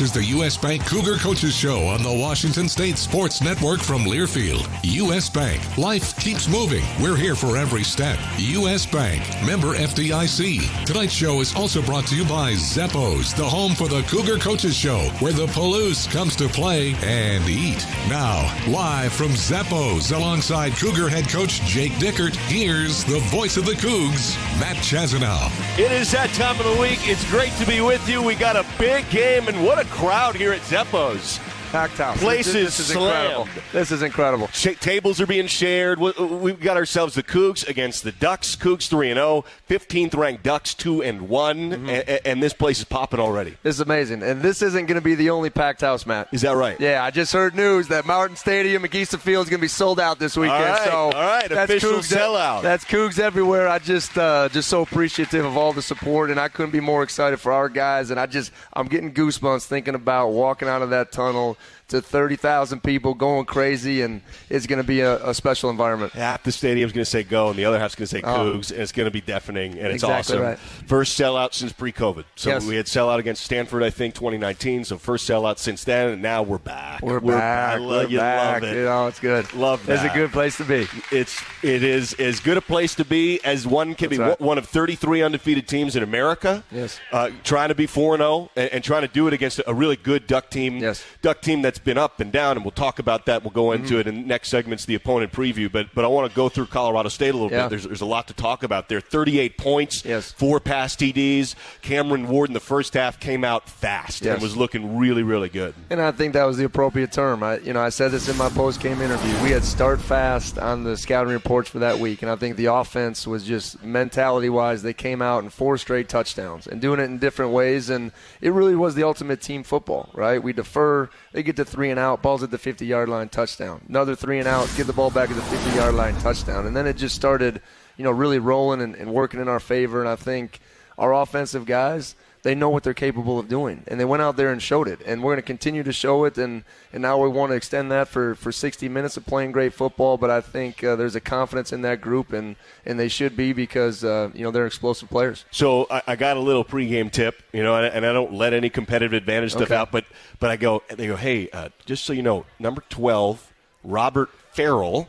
This is the U.S. Bank Cougar Coaches Show on the Washington State Sports Network from Learfield. U.S. Bank. Life keeps moving. We're here for every step. U.S. Bank. Member FDIC. Tonight's show is also brought to you by Zappos, the home for the Cougar Coaches Show, where the Palouse comes to play and eat. Now, live from Zappos, alongside Cougar head coach Jake Dickert, here's the voice of the Cougs, Matt Chazanow. It is that time of the week. It's great to be with you. We got a big game, and what a crowd here at Zappos. Packed house. Place This is incredible. This is incredible. Tables are being shared. We've got ourselves the Cougs against the Ducks. Cougs 3-0, 15th ranked Ducks 2-1, and this place is popping already. This is amazing, and this isn't going to be the only packed house, Matt. Is that right? Yeah, I just heard news that Martin Stadium at Geisa Field is going to be sold out this weekend. All right, official sellout. That's Cougs everywhere. I just so appreciative of all the support, and I couldn't be more excited for our guys. And I'm getting goosebumps thinking about walking out of that tunnel to 30,000 people going crazy, and it's going to be a special environment. Half the stadium's going to say go, and the other half's going to say Cougs, and it's going to be deafening, and it's exactly awesome. Right. First sellout since pre-COVID. So yes. We had sellout against Stanford, I think, 2019, so first sellout since then, and now we're back. We're back. Love it. You know, it's good. Love that. It's a good place to be. It is as good a place to be as one can be. Right. One of 33 undefeated teams in America. Yes. Trying to be 4-0 and trying to do it against a really good Duck team. Yes. Duck team that's been up and down. And we'll talk about that. We'll go into it in the next segment's the opponent preview. But I want to go through Colorado State a little bit. There's a lot to talk about there. 38 points, 4 pass TDs. Cameron Ward in the first half came out fast and was looking really, really good. And I think that was the appropriate term. I said this in my post-game interview. We had start fast on the scouting reports for that week, and I think the offense was just mentality-wise, they came out in 4 straight touchdowns and doing it in different ways, and it really was the ultimate team football, right? We defer, they get to 3 and out, balls at the 50-yard line, touchdown. Another 3 and out, get the ball back at the 50-yard line, touchdown. And then it just started, really rolling and working in our favor. And I think our offensive guys, they know what they're capable of doing. And they went out there and showed it. And we're going to continue to show it. And now we want to extend that for 60 minutes of playing great football. But I think there's a confidence in that group, and they should be because, they're explosive players. So I got a little pregame tip, and I don't let any competitive advantage stuff out. But they go, hey, just so you know, number 12, Robert Farrell,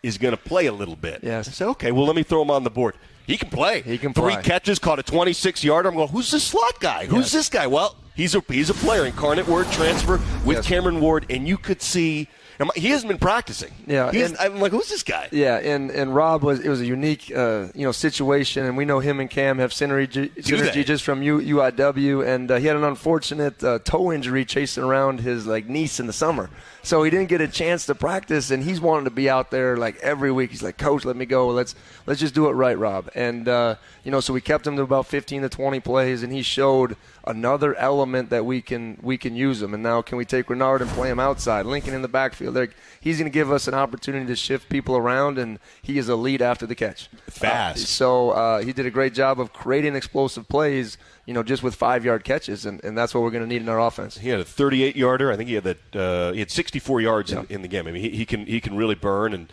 is going to play a little bit. Yes. I said, okay, well, let me throw him on the board. He can play. 3 catches, caught a 26-yarder. I'm going, who's this slot guy? Who's this guy? Well, he's a player. Incarnate Word transfer with Cameron Ward, and you could see he hasn't been practicing. Yeah, I'm like, who's this guy? Yeah, and Rob was a unique situation, and we know him and Cam have synergy just from UIW, and he had an unfortunate toe injury chasing around his niece in the summer. So he didn't get a chance to practice, and he's wanting to be out there every week. He's like, Coach, let me go. Let's just do it right, Rob. And so we kept him to about 15 to 20 plays, and he showed another element that we can use him. And now can we take Renard and play him outside? Lincoln in the backfield. He's going to give us an opportunity to shift people around, and he is a lead after the catch. Fast. So he did a great job of creating explosive plays, just with 5-yard catches, and that's what we're going to need in our offense. He had a 38-yarder. I think he had 64 yards in the game. I mean, he can really burn, and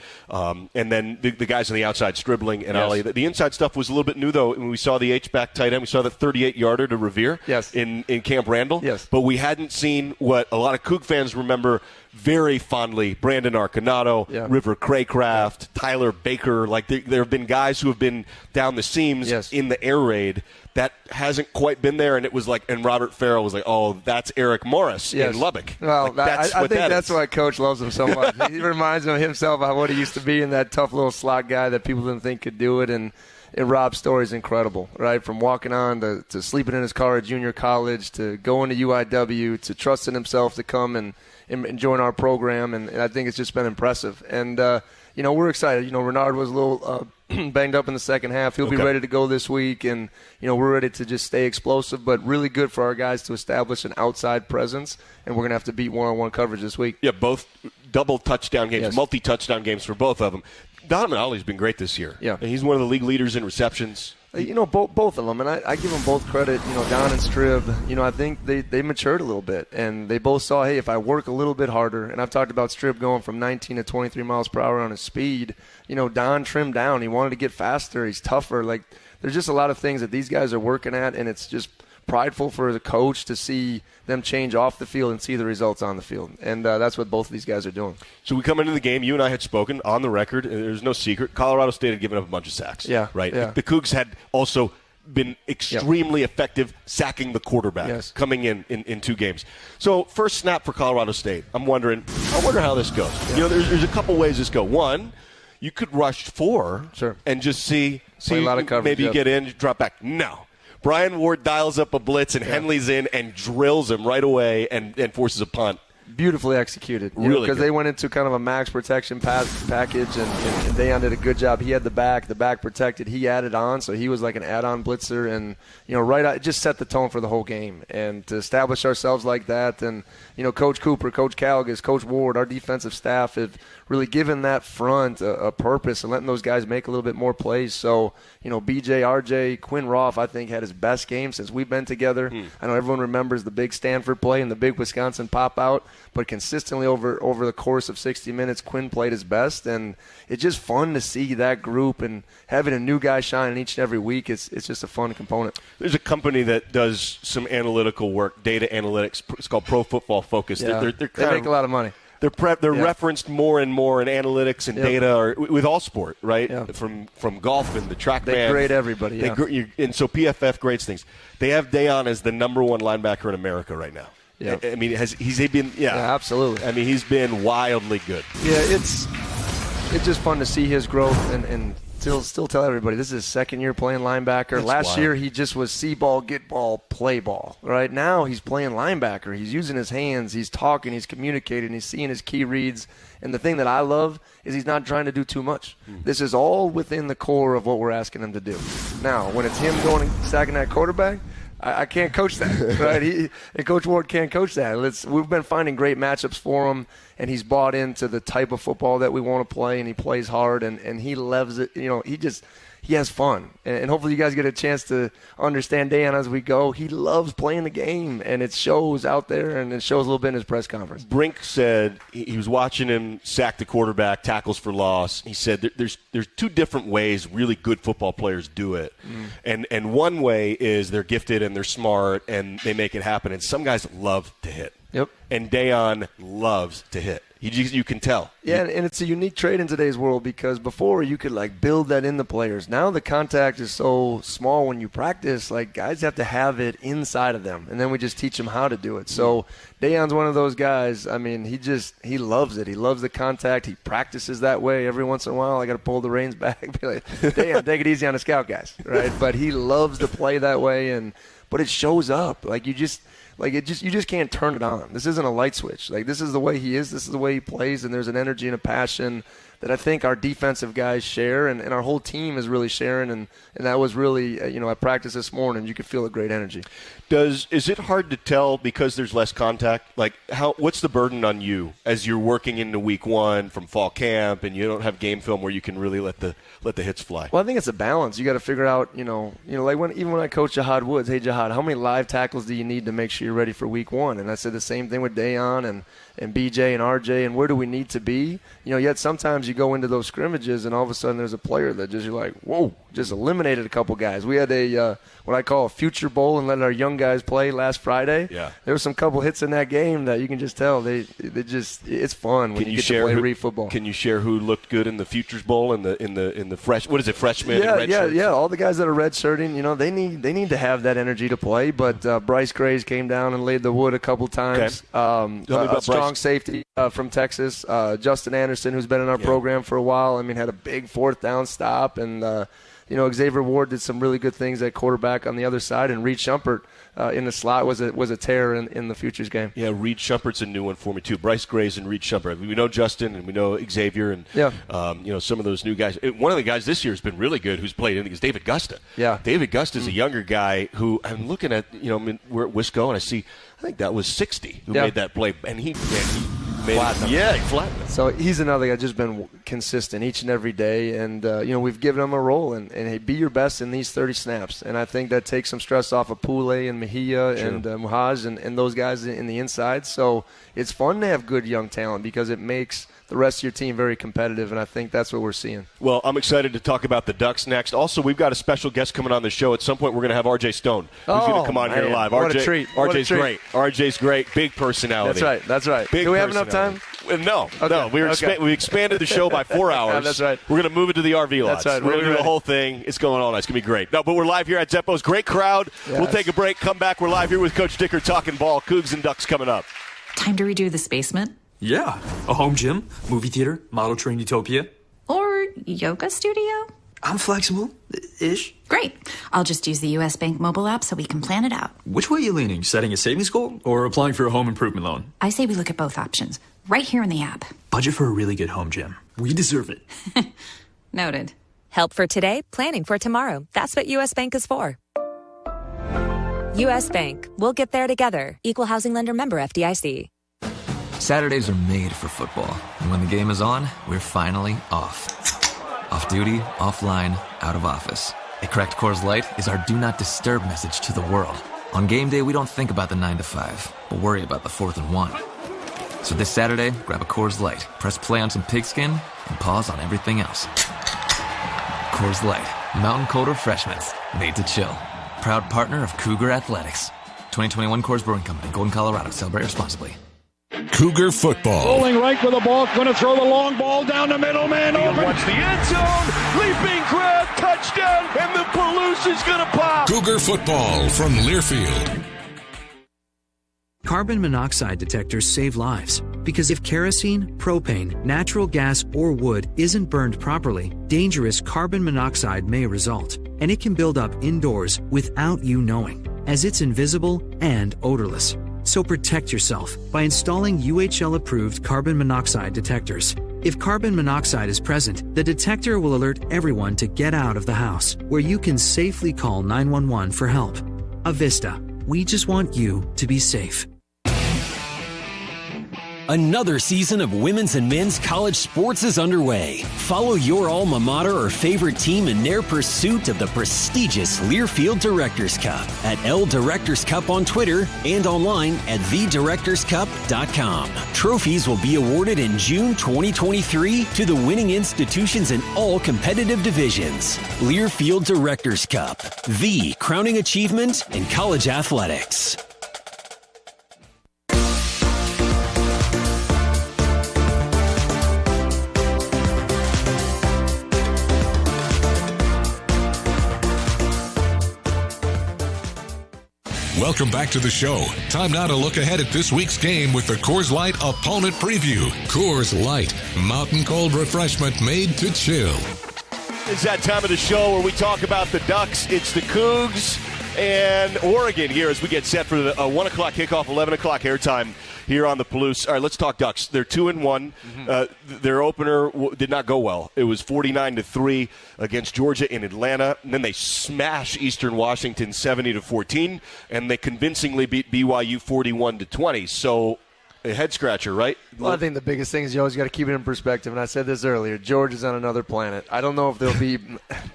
then the guys on the outside, Stribling and Ali. The inside stuff was a little bit new, though. When we saw the H-back tight end, we saw the 38-yarder to Revere in Camp Randall. Yes. But we hadn't seen what a lot of Coug fans remember very fondly, Brandon Arconato, River Craycraft, Tyler Baker. There have been guys who have been down the seams in the air raid. That hasn't quite been there, and it was and Robert Farrell was like, oh, that's Eric Morris in Lubbock. Well, I think that's why Coach loves him so much. He reminds him of himself of what he used to be in that tough little slot guy that people didn't think could do it, and Rob's story is incredible, right? From walking on to sleeping in his car at junior college to going to UIW to trusting himself to come and join our program, and I think it's just been impressive. And, we're excited. Renard was a little banged up in the second half. He'll be ready to go this week, and, we're ready to just stay explosive, but really good for our guys to establish an outside presence, and we're going to have to beat one-on-one coverage this week. Yeah, both double touchdown games, multi-touchdown games for both of them. Donovan Ollie's been great this year. Yeah. And he's one of the league leaders in receptions. Both of them, and I give them both credit. Don and Strib, I think they matured a little bit, and they both saw, hey, if I work a little bit harder, and I've talked about Strib going from 19 to 23 miles per hour on his speed. Don trimmed down. He wanted to get faster. He's tougher. There's just a lot of things that these guys are working at, and it's just prideful for the coach to see them change off the field and see the results on the field. And that's what both of these guys are doing. So we come into the game, you and I had spoken on the record, and there's no secret, Colorado State had given up a bunch of sacks. Yeah. Right? Yeah. The Cougs had also been extremely effective sacking the quarterback coming in 2 games. So first snap for Colorado State, I wonder how this goes. Yeah. There's a couple ways this goes. One, you could rush 4 and just see a lot of coverage, maybe you get in, drop back. No. Brian Ward dials up a blitz, and Henley's in and drills him right away and forces a punt. Beautifully executed. Really, because they went into kind of a max protection package, and Dayon did a good job. He had the back protected. He added on, so he was like an add-on blitzer, and it just set the tone for the whole game. And to establish ourselves like that, and Coach Cooper, Coach Calgas, Coach Ward, our defensive staff have really given that front a purpose and letting those guys make a little bit more plays. So, BJ, RJ, Quinn Roth, I think, had his best game since we've been together. I know everyone remembers the big Stanford play and the big Wisconsin pop-out, but consistently over the course of 60 minutes, Quinn played his best. And it's just fun to see that group and having a new guy shine each and every week. It's just a fun component. There's a company that does some analytical work, data analytics. It's called Pro Football Focus. Yeah. They make a lot of money. They're referenced more and more in analytics and data with all sport, right? Yeah. From golf and the track they grade everybody. And so PFF grades things. They have Dayon as the number 1 linebacker in America right now. Yeah. I mean, he's been absolutely. I mean, he's been wildly good. Yeah, it's just fun to see his growth and still tell everybody this is his second year playing linebacker. Last year he just was see ball, get ball, play ball. Right now he's playing linebacker. He's using his hands. He's talking. He's communicating. He's seeing his key reads. And the thing that I love is he's not trying to do too much. This is all within the core of what we're asking him to do. Now, when it's him going and sacking that quarterback, I can't coach that, right? And Coach Ward can't coach that. We've been finding great matchups for him, and he's bought into the type of football that we want to play, and he plays hard, and he loves it. He has fun. And hopefully you guys get a chance to understand Dayon as we go. He loves playing the game, and it shows out there, and it shows a little bit in his press conference. Brink said he was watching him sack the quarterback, tackles for loss. He said there's 2 different ways really good football players do it. And one way is they're gifted and they're smart and they make it happen. And some guys love to hit. Yep. And Dayon loves to hit. You can tell. Yeah, and it's a unique trait in today's world because before you could build that in the players. Now the contact is so small when you practice, guys have to have it inside of them, and then we just teach them how to do it. So Dayon's one of those guys. I mean, he loves it. He loves the contact. He practices that way. Every once in a while, I got to pull the reins back and be like, Dayon, take it easy on the scout guys, right? But he loves to play that way, but it shows up. You just can't turn it on. This isn't a light switch. this is the way he is. This is the way he plays, and there's an energy and a passion that I think our defensive guys share, and our whole team is really sharing. And that was really, at practice this morning, you could feel a great energy. Is it hard to tell because there's less contact? What's the burden on you as you're working into week 1 from fall camp, and you don't have game film where you can really let the hits fly? Well, I think it's a balance. You got to figure out, even when I coach Jahad Woods, hey Jahad, how many live tackles do you need to make sure you're ready for week 1? And I said the same thing with Dayon and BJ and RJ, and where do we need to be? Yet sometimes you go into those scrimmages and all of a sudden there's a player that you're like, whoa, just eliminated a couple guys. We had a what I call a future bowl and let our young guys play last Friday. Yeah. There were some couple hits in that game that you can just tell it's fun when you get to play read football. Can you share who looked good in the Futures Bowl in the freshman? Yeah. All the guys that are redshirting, they need to have that energy to play. But Bryce Graves came down and laid the wood a couple times. Okay. Strong safety from Texas, Justin Anderson, who's been in our program for a while. I mean, had a big 4th down stop, and Xavier Ward did some really good things at quarterback on the other side, and Reed Shumpert in the slot was a terror in the Futures game. Yeah, Reed Shumpert's a new one for me too. Bryce Graves and Reed Shumpert. We know Justin and we know Xavier and some of those new guys. One of the guys this year has been really good who's played, I think, is David Gusta. Yeah, David Gusta is a younger guy who I'm looking at. We're at Wisco and I think that was 60 who made that play, and he flattened him. Yeah, he flattened him. So he's another guy just been consistent each and every day, and we've given him a role, and hey, be your best in these 30 snaps, and I think that takes some stress off of Poulay and Mejia and Muhaj and those guys in the inside. So it's fun to have good young talent because it makes the rest of your team very competitive, and I think that's what we're seeing. Well, I'm excited to talk about the Ducks next. Also, we've got a special guest coming on the show. At some point, we're going to have R.J. Stone, who's going to come on here live. What a treat. RJ's great. RJ's great. Big personality. That's right. Do we have enough time? No. Okay. We expanded the show by 4 hours. That's right. We're going to move it to the RV lot. That's right. We're going to do the whole thing. It's going on. It's going to be great. No, but we're live here at Zeppo's. Great crowd. Yes. We'll take a break. Come back. We're live here with Coach Dickert talking ball. Cougs and Ducks coming up. Time to redo this basement? Yeah. A home gym, movie theater, model train utopia. Or yoga studio? I'm flexible-ish. Great. I'll just use the U.S. Bank mobile app so we can plan it out. Which way are you leaning? Setting a savings goal or applying for a home improvement loan? I say we look at both options, right here in the app. Budget for a really good home gym. We deserve it. Noted. Help for today, planning for tomorrow. That's what U.S. Bank is for. U.S. Bank. We'll get there together. Equal housing lender member FDIC. Saturdays are made for football. And when the game is on, we're finally off. Off duty, offline, out of office. A cracked Coors Light is our do not disturb message to the world. On game day, we don't think about the 9 to 5, but worry about the 4th and 1. So this Saturday, grab a Coors Light, press play on some pigskin, and pause on everything else. Coors Light, mountain cold refreshments, made to chill. Proud partner of Cougar Athletics. 2021 Coors Brewing Company, Golden, Colorado. Celebrate responsibly. Cougar football. Rolling right for the ball. Going to throw the long ball down the middle. Man open. Watch the end zone. Leaping grab. Touchdown. And the Palouse is going to pop. Cougar football from Learfield. Carbon monoxide detectors save lives. Because if kerosene, propane, natural gas, or wood isn't burned properly, dangerous carbon monoxide may result. And it can build up indoors without you knowing, as it's invisible and odorless. So protect yourself by installing UHL-approved carbon monoxide detectors. If carbon monoxide is present, the detector will alert everyone to get out of the house, where you can safely call 911 for help. Avista, we just want you to be safe. Another season of women's and men's college sports is underway. Follow your alma mater or favorite team in their pursuit of the prestigious Learfield Directors Cup at L Directors Cup on Twitter and online at thedirectorscup.com. Trophies will be awarded in June 2023 to the winning institutions in all competitive divisions. Learfield Directors Cup, the crowning achievement in college athletics. Welcome back to the show. Time now to look ahead at this week's game with the Coors Light Opponent Preview. Coors Light, mountain cold refreshment made to chill. It's that time of the show where we talk about the Ducks. It's the Cougs and Oregon here as we get set for the 1 o'clock kickoff, 11 o'clock airtime here on the Palouse. All right, let's talk Ducks. They're 2-1. Their opener did not go well. It was 49-3 against Georgia in Atlanta. And then they smash Eastern Washington 70-14, and they convincingly beat BYU 41-20. So a head-scratcher, right? Well, I think the biggest thing is you always got to keep it in perspective, and I said this earlier. Georgia's on another planet. I don't know if there'll be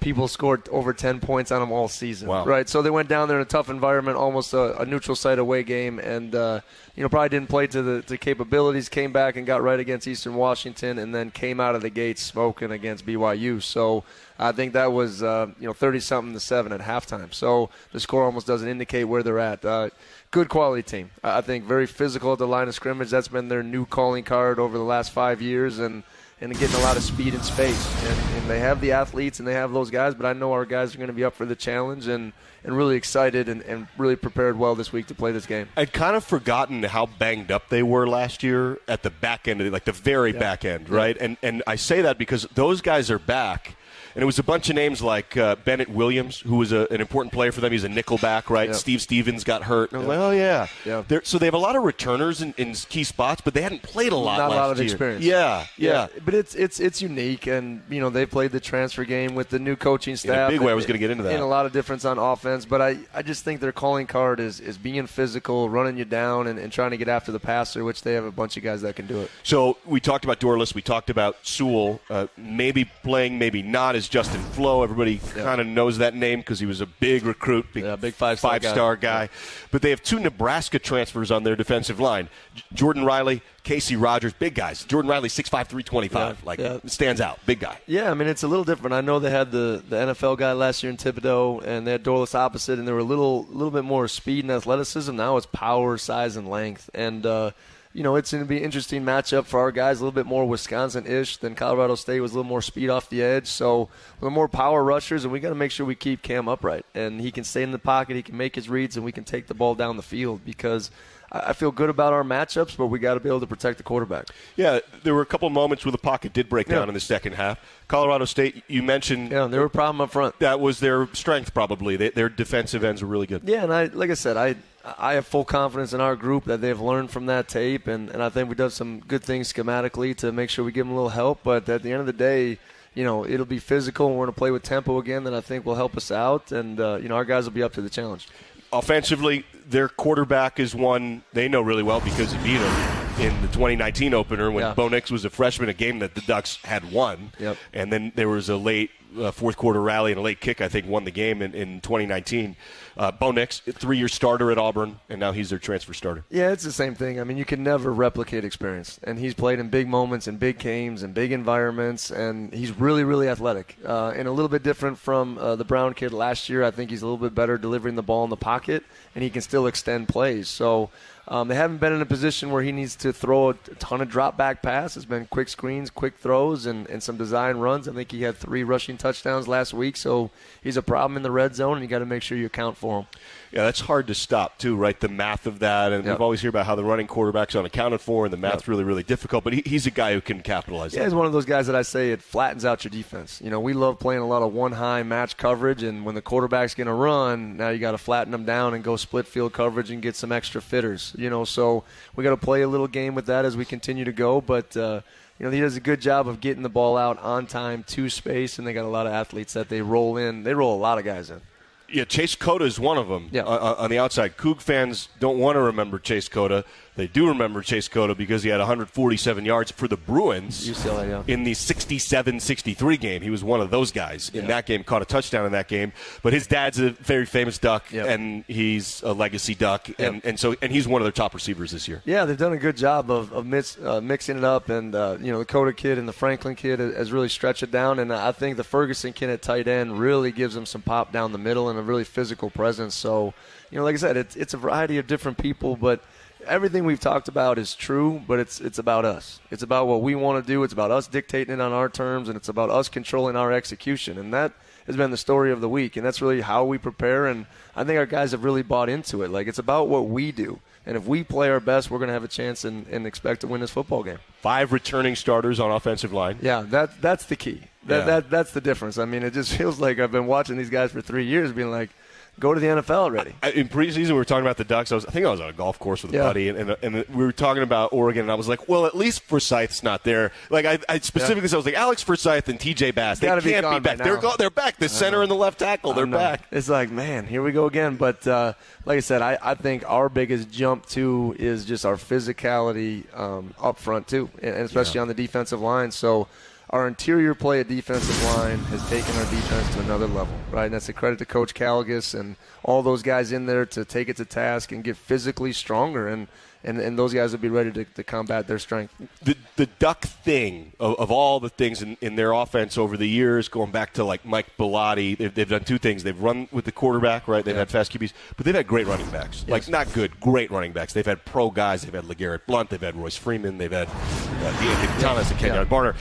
people scored over 10 points on them all season. Wow. Right? So they went down there in a tough environment, almost a neutral site away game, and probably didn't play to the capabilities, came back and got right against Eastern Washington, and then came out of the gates smoking against BYU. So I think that was 30-something to 7 at halftime. So the score almost doesn't indicate where they're at. Good quality team. I think very physical at the line of scrimmage. That's been their new calling card over the last 5 years, and getting a lot of speed and space. And they have the athletes and they have those guys, but I know our guys are going to be up for the challenge and really excited and really prepared well this week to play this game. I'd kind of forgotten how banged up they were last year at the back end, like the very back end, right? And I say that because those guys are back. And it was a bunch of names like Bennett Williams, who was an important player for them. He's a nickelback, right? Yep. Steve Stevens got hurt. And I was like, oh, yeah. So they have a lot of returners in key spots, but they hadn't played a lot last year. Not a lot of experience. Yeah. But it's unique, and, they played the transfer game with the new coaching staff. In a big way, I was going to get into that. And a lot of difference on offense, but I just think their calling card is being physical, running you down, and trying to get after the passer, which they have a bunch of guys that can do it. So we talked about Dorless. We talked about Sewell maybe playing, maybe not. is Justin Flo. Everybody kind of knows that name because he was a big recruit, big five-star guy. But they have 2 Nebraska transfers on their defensive line. Jordan Riley, Casey Rogers, big guys. Jordan Riley, 6'5", 325. Stands out, big guy. Yeah, I mean, it's a little different. I know they had the NFL guy last year in Thibodeau, and they had Dorless opposite, and there were a little bit more speed and athleticism. Now it's power, size, and length. And, it's going to be an interesting matchup for our guys, a little bit more Wisconsin-ish than Colorado State was a little more speed off the edge. So a little more power rushers, and we got to make sure we keep Cam upright. And he can stay in the pocket, he can make his reads, and we can take the ball down the field because I feel good about our matchups, but we got to be able to protect the quarterback. Yeah, there were a couple moments where the pocket did break down in the second half. Colorado State, you mentioned. Yeah, they were a problem up front. That was their strength, probably. Their defensive ends were really good. Yeah, and like I said, I have full confidence in our group that they've learned from that tape, and I think we've done some good things schematically to make sure we give them a little help. But at the end of the day, it'll be physical, and we're going to play with tempo again that I think will help us out, and our guys will be up to the challenge. Offensively, their quarterback is one they know really well because he beat them in the 2019 opener when Bo Nix was a freshman, a game that the Ducks had won. Yep. And then there was a late fourth-quarter rally and a late kick, I think, won the game in 2019. Bo Nix, 3-year starter at Auburn, and now he's their transfer starter. Yeah, it's the same thing. I mean, you can never replicate experience. And he's played in big moments, in big games, in big environments, and he's really, really athletic. And a little bit different from the Brown kid last year. I think he's a little bit better delivering the ball in the pocket, and he can still extend plays. So they haven't been in a position where he needs to throw a ton of drop-back passes. It's been quick screens, quick throws, and some design runs. I think he had 3 rushing touchdowns last week, so he's a problem in the red zone, and you got to make sure you account for him. Yeah, that's hard to stop, too, right? The math of that. And we've always heard about how the running quarterback's unaccounted for, and the math's really, really difficult. But he's a guy who can capitalize. Yeah, he's one of those guys that I say it flattens out your defense. We love playing a lot of one-high match coverage, and when the quarterback's going to run, now you got to flatten them down and go split field coverage and get some extra fitters. So we got to play a little game with that as we continue to go. But, he does a good job of getting the ball out on time to space, and they got a lot of athletes that they roll in. They roll a lot of guys in. Yeah, Chase Cota is one of them on the outside. Coug fans don't want to remember Chase Cota. They do remember Chase Cota because he had 147 yards for the Bruins in the 67-63 game. He was one of those guys in that game, caught a touchdown in that game. But his dad's a very famous Duck, and he's a legacy Duck, and he's one of their top receivers this year. Yeah, they've done a good job of mixing it up, and the Cota kid and the Franklin kid has really stretched it down, and I think the Ferguson kid at tight end really gives them some pop down the middle and a really physical presence. So, like I said, it's a variety of different people, but everything we've talked about is true, but it's about us. It's about what we want to do. It's about us dictating it on our terms, and it's about us controlling our execution. And that has been the story of the week, and that's really how we prepare. And I think our guys have really bought into it. Like, it's about what we do. And if we play our best, we're going to have a chance and expect to win this football game. 5 returning starters on offensive line. Yeah, that's the key. That's the difference. I mean, it just feels like I've been watching these guys for 3 years being like, go to the NFL already. In preseason, we were talking about the Ducks. I think I was on a golf course with a buddy, and we were talking about Oregon, and I was like, well, at least Forsyth's not there. Like, I specifically said, I was like, Alex Forsyth and T.J. Bass, they can't be back. They're back. The center and the left tackle, they're back. It's like, man, here we go again. But like I said, I think our biggest jump, too, is just our physicality up front, too, and especially on the defensive line. So our interior play at defensive line has taken our defense to another level, right? And that's a credit to Coach Caligas and all those guys in there to take it to task and get physically stronger, and those guys will be ready to combat their strength. The Duck thing, of all the things in their offense over the years, going back to like Mike Bellotti, they've done 2 things. They've run with the quarterback, right? They've had fast QBs, but they've had great running backs. Like, not good, great running backs. They've had pro guys. They've had LeGarrette Blount. They've had Royce Freeman. They've had D'Anthony Thomas and Kenyon Barner.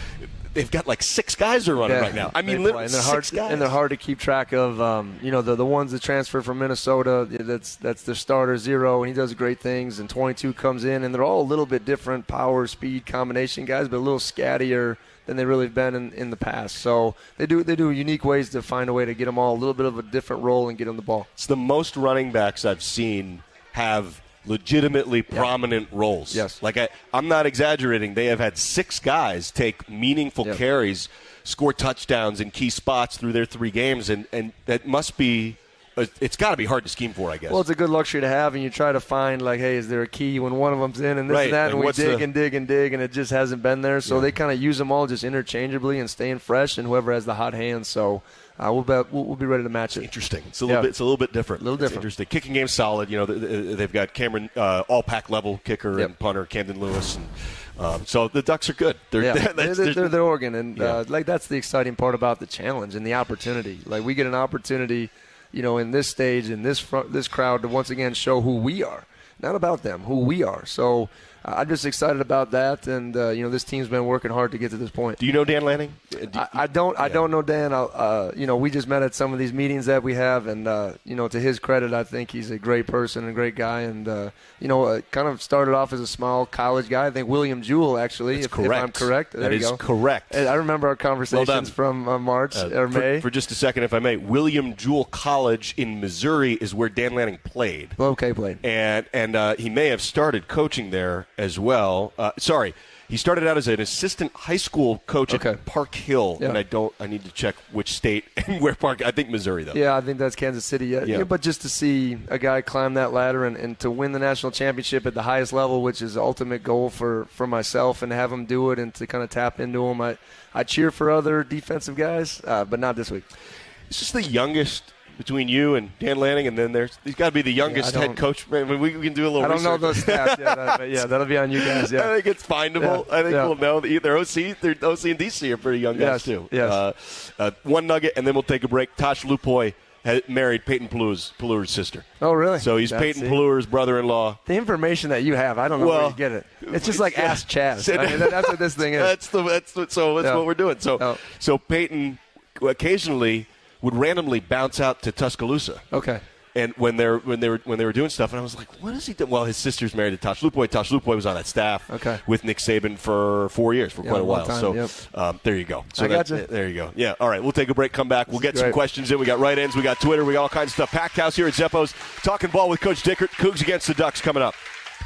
They've got like 6 guys they're running right now. I mean, literally, and 6 guys. And they're hard to keep track of. The ones that transfer from Minnesota, that's their starter, 0, and he does great things. And 22 comes in, and they're all a little bit different power, speed, combination guys, but a little scattier than they really have been in the past. So they do unique ways to find a way to get them all a little bit of a different role and get them the ball. It's the most running backs I've seen have legitimately prominent roles. Yes. Like, I'm not exaggerating. They have had 6 guys take meaningful carries, score touchdowns in key spots through their 3 games, and that must be it's got to be hard to scheme for, I guess. Well, it's a good luxury to have, and you try to find, like, hey, is there a key when one of them's in and this and that, and we dig and dig and dig, and it just hasn't been there. So they kind of use them all just interchangeably and staying fresh, and whoever has the hot hand. So we'll be ready to match it. Interesting. It's a little bit different. Interesting. Kicking game's solid. They've got Cameron, all-pack level kicker and punter, Camden Lewis, and so the Ducks are good. They're Oregon, and that's the exciting part about the challenge and the opportunity. Like, we get an opportunity, in this stage, in this crowd, to once again show who we are. Not about them, who we are. So I'm just excited about that, and this team's been working hard to get to this point. Do you know Dan Lanning? I don't know Dan. We just met at some of these meetings that we have, and to his credit, I think he's a great person and a great guy, and kind of started off as a small college guy. I think William Jewell, actually, if I'm correct. That is correct. And I remember our conversations from March or May. For just a second, if I may, William Jewell College in Missouri is where Dan Lanning played. Okay, played. And he may have started coaching there as well. He started out as an assistant high school coach at Park Hill, and I need to check which state and where Park. I think Missouri, though. Yeah, I think that's Kansas City. Yeah. But just to see a guy climb that ladder and to win the national championship at the highest level, which is the ultimate goal for myself, and have him do it and to kind of tap into him. I cheer for other defensive guys, but not this week. It's just the youngest between you and Dan Lanning, and then he's got to be the youngest head coach. We can do a little research. I don't know those stats yet. That'll be on you guys. Yeah. I think it's findable. Yeah. I think we'll know that their OC and DC are pretty young guys, too. Yes. One nugget, and then we'll take a break. Tosh Lupoy married Peyton Pelluer's sister. Oh, really? So he's Peyton Pelluer's brother-in-law. The information that you have, I don't know where you get it. It's just like Ask Chaz. That's what this thing is. That's what we're doing. So Peyton occasionally would randomly bounce out to Tuscaloosa. Okay. And when they were doing stuff, and I was like, what is he doing? Well, his sister's married to Tosh Lupoy. Tosh Lupoy was on that staff with Nick Saban for 4 years, for quite a while. So there you go. So I got you. There you go. Yeah. All right. We'll take a break, come back. We'll get some questions in. We got write-ins. We got Twitter. We got all kinds of stuff. Packed house here at Zeppo's. Talking ball with Coach Dickert. Cougs against the Ducks coming up.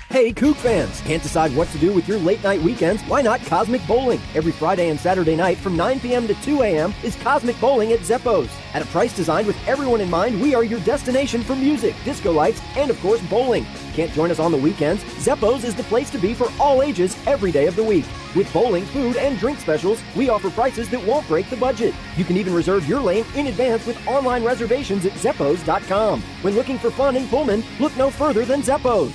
Hey, Coug fans! Can't decide what to do with your late-night weekends? Why not Cosmic Bowling? Every Friday and Saturday night from 9 p.m. to 2 a.m. is Cosmic Bowling at Zeppo's. At a price designed with everyone in mind, we are your destination for music, disco lights, and, of course, bowling. Can't join us on the weekends? Zeppo's is the place to be for all ages every day of the week. With bowling, food, and drink specials, we offer prices that won't break the budget. You can even reserve your lane in advance with online reservations at Zeppos.com. When looking for fun in Pullman, look no further than Zeppo's.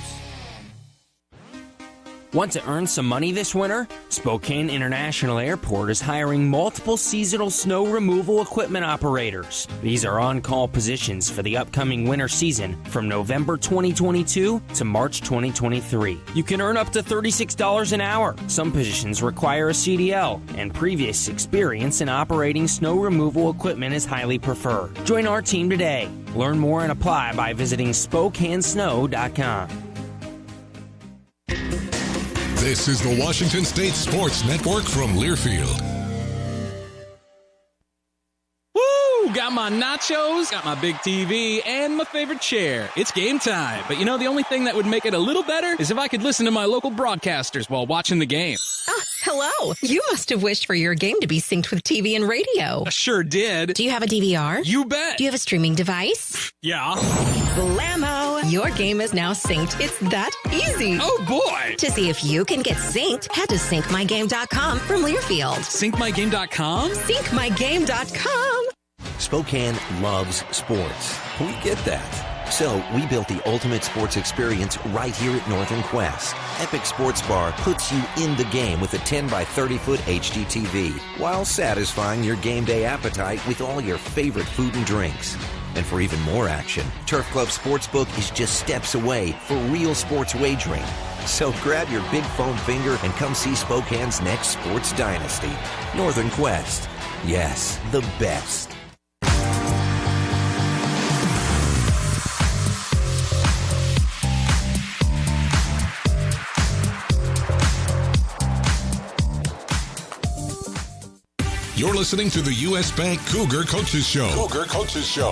Want to earn some money this winter? Spokane International Airport is hiring multiple seasonal snow removal equipment operators. These are on-call positions for the upcoming winter season from November 2022 to March 2023. You can earn up to $36 an hour. Some positions require a CDL, and previous experience in operating snow removal equipment is highly preferred. Join our team today. Learn more and apply by visiting SpokaneSnow.com. This is the Washington State Sports Network from Learfield. Woo! Got my nachos, got my big TV, and my favorite chair. It's game time. But the only thing that would make it a little better is if I could listen to my local broadcasters while watching the game. Hello. You must have wished for your game to be synced with TV and radio. I sure did. Do you have a DVR? You bet. Do you have a streaming device? Yeah. Blammo! Your game is now synced. It's that easy. Oh, boy. To see if you can get synced, head to syncmygame.com from Learfield. Syncmygame.com? Syncmygame.com. Spokane loves sports. We get that. So we built the ultimate sports experience right here at Northern Quest. Epic Sports Bar puts you in the game with a 10 by 30-foot HD TV while satisfying your game day appetite with all your favorite food and drinks. And for even more action, Turf Club Sportsbook is just steps away for real sports wagering. So grab your big foam finger and come see Spokane's next sports dynasty. Northern Quest. Yes, the best. You're listening to the U.S. Bank Cougar Coaches Show.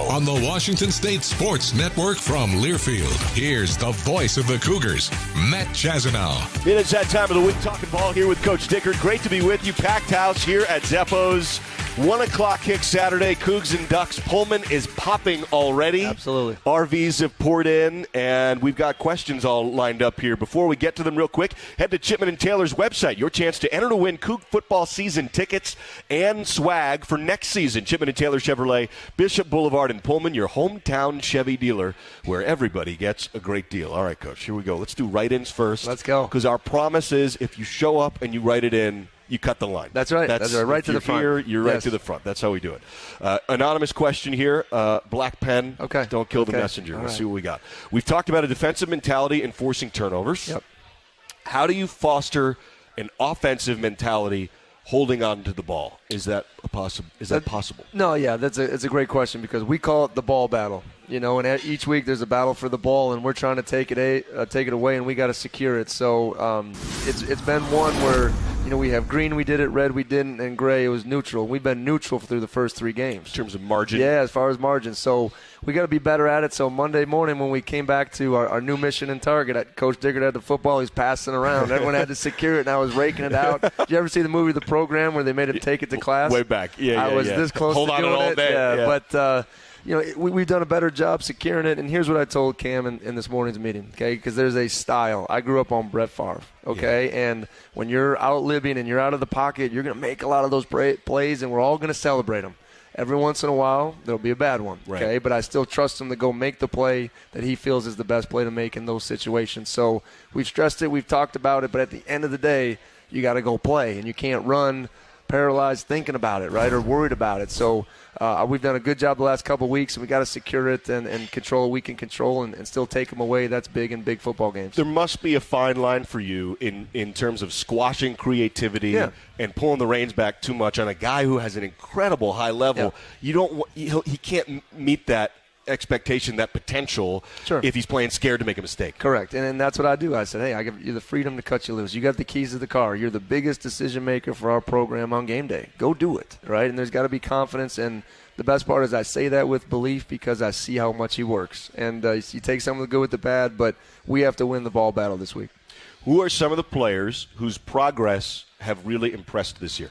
On the Washington State Sports Network from Learfield. Here's the voice of the Cougars, Matt Chazanow. It's that time of the week, talking ball here with Coach Dickert. Great to be with you. Packed house here at Zeppo's. 1 o'clock kick Saturday, Cougs and Ducks. Pullman is popping already. Absolutely. RVs have poured in, and we've got questions all lined up here. Before we get to them real quick, head to Chipman and Taylor's website. Your chance to enter to win Coug football season tickets and swag for next season. Chipman and Taylor Chevrolet, Bishop Boulevard in Pullman, your hometown Chevy dealer, where everybody gets a great deal. All right, Coach, here we go. Let's do write-ins first. Let's go. Because our promise is if you show up and you write it in, you cut the line. That's right. That's right. Right to the front. You're right to the front. That's how we do it. Anonymous question here. Black pen. Okay. Don't kill the messenger. All Let's right. see what we got. We've talked about a defensive mentality and forcing turnovers. Yep. How do you foster an offensive mentality holding on to the ball? Is that possible? No, yeah, it's a great question because we call it the ball battle. You know, and each week there's a battle for the ball, and we're trying to take it away, and we got to secure it. So it's been one where, you know, we have green, we did it, red, we didn't, and gray, it was neutral. We've been neutral through the first 3 games. In terms of margin? Yeah, as far as margin. So we got to be better at it. So Monday morning when we came back to our new mission and target, Coach Dickert had the football, he's passing around. Everyone had to secure it, and I was raking it out. Did you ever see the movie The Program where they made him take it to class? Way back. Yeah, I was this close Hold to on doing all it. day. Yeah. But you know, we've done a better job securing it, and here's what I told Cam in this morning's meeting, okay, because there's a style. I grew up on Brett Favre, okay, and when you're out-living and you're out of the pocket, you're going to make a lot of those plays, and we're all going to celebrate them. Every once in a while, there'll be a bad one, okay, right. But I still trust him to go make the play that he feels is the best play to make in those situations. So we've stressed it, we've talked about it, but at the end of the day, you got to go play, and you can't run paralyzed thinking about it, right, or worried about it. So we've done a good job the last couple of weeks, and we got to secure it and control what we can control and still take them away. That's big in big football games. There must be a fine line for you in terms of squashing creativity and pulling the reins back too much on a guy who has an incredible high level. Yeah. He can't meet that expectation, that potential, if he's playing scared to make a mistake. Correct. And that's what I do. I said, hey, I give you the freedom to cut you loose. You got the keys to the car. You're the biggest decision maker for our program on game day. Go do it, right? And there's got to be confidence. And the best part is I say that with belief because I see how much he works. And you take some of the good with the bad, but we have to win the ball battle this week. Who are some of the players whose progress have really impressed this year?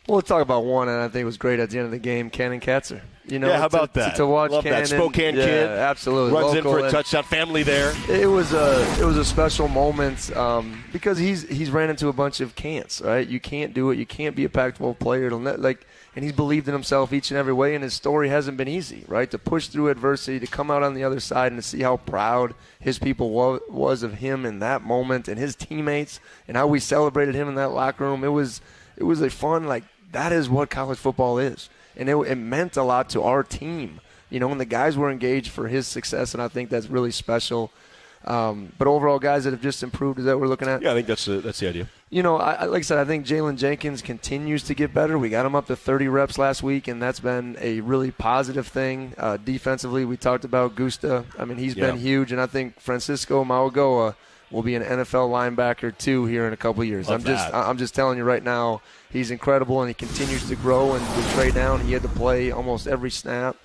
Well, let's talk about one, and I think it was great at the end of the game, Cannon Katzer. You know, how about that? To watch Love Cannon, that Spokane kid, absolutely, runs local, in for a touchdown. Family there. It was a special moment because he's ran into a bunch of can'ts. Right, you can't do it. You can't be a Pac-12 player. And he's believed in himself each and every way. And his story hasn't been easy. Right, to push through adversity, to come out on the other side, and to see how proud his people was of him in that moment, and his teammates, and how we celebrated him in that locker room. It was a fun that is what college football is. And it meant a lot to our team, you know, and the guys were engaged for his success, and I think that's really special. But overall, guys that have just improved, is that what we're looking at? Yeah, I think that's the idea. You know, like I said, I think Jalen Jenkins continues to get better. We got him up to 30 reps last week, and that's been a really positive thing. Defensively, we talked about Gusta. I mean, he's been huge, and I think Francisco Mauagoa will be an NFL linebacker too here in a couple of years. I'm just telling you right now, he's incredible, and he continues to grow. And with Trey Down, he had to play almost every snap.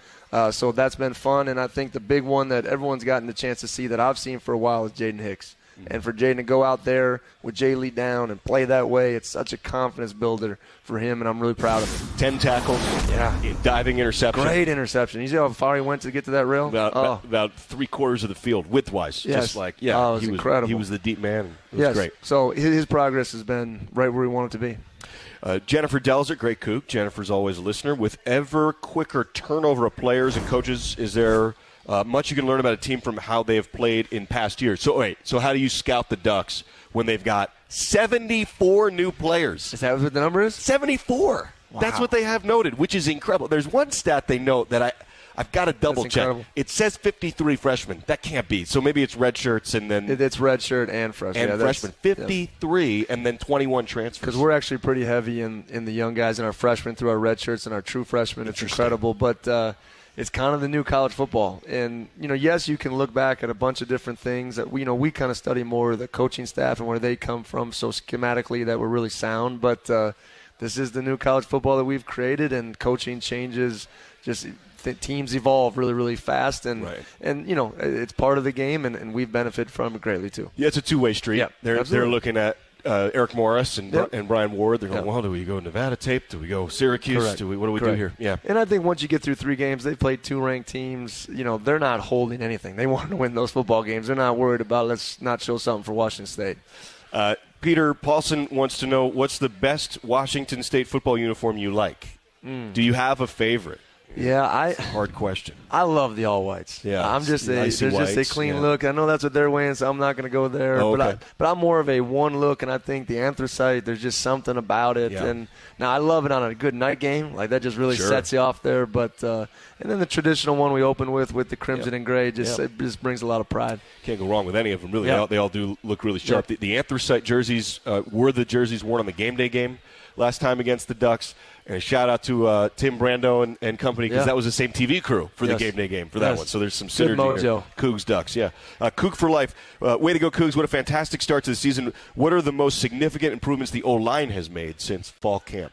So that's been fun. And I think the big one that everyone's gotten the chance to see that I've seen for a while is Jaden Hicks. And for Jaden to go out there with Jay Lee down and play that way, it's such a confidence builder for him, and I'm really proud of him. 10 tackles. Yeah. Diving interception. Great interception. You see how far he went to get to that rail? About 3/4 of the field, width-wise. Yes. Just it was incredible. He was the deep man. It was great. So his progress has been right where we want it to be. Jennifer Delzer, great kook. Jennifer's always a listener. With ever quicker turnover of players and coaches, is there much you can learn about a team from how they have played in past years? So how do you scout the Ducks when they've got 74 new players? Is that what the number is? 74. Wow. That's what they have noted, which is incredible. There's one stat they note that I've got to double check. Incredible. It says 53 freshmen. That can't be. So maybe it's red shirts and then it's red shirt and freshmen. And freshmen. 53 and then 21 transfers. Because we're actually pretty heavy in the young guys and our freshmen through our red shirts and our true freshmen. It's incredible, but it's kind of the new college football. And yes, you can look back at a bunch of different things that we kind of study more the coaching staff and where they come from. So schematically, that we're really sound. But this is the new college football that we've created, and coaching changes. Just teams evolve really, really fast, and it's part of the game, and we've benefited from it greatly too. Yeah, it's a two-way street. Yeah, they're looking at Eric Morris and Brian Ward. They're going, well, do we go Nevada tape? Do we go Syracuse? Correct. What do we do here? Yeah. And I think once you get through 3 games, they've played 2 ranked teams. They're not holding anything. They want to win those football games. They're not worried about let's not show something for Washington State. Peter Paulson wants to know, what's the best Washington State football uniform you like? Do you have a favorite? Yeah, It's a hard question. I love the all whites. Yeah, they're just a clean look. I know that's what they're wearing, so I'm not going to go there. Oh, okay. But I'm more of a one look, and I think the anthracite, there's just something about it. Yeah. And now I love it on a good night game, like that just really sets you off there. But and then the traditional one we open with the crimson and gray, it just brings a lot of pride. Can't go wrong with any of them. Really, they all do look really sharp. The anthracite jerseys were the jerseys worn on the game day game last time against the Ducks. And a shout-out to Tim Brando and company, because that was the same TV crew for the game day game for that one. So there's some synergy there. Cougs Ducks, Coug for life. Way to go, Cougs. What a fantastic start to the season. What are the most significant improvements the O-line has made since fall camp?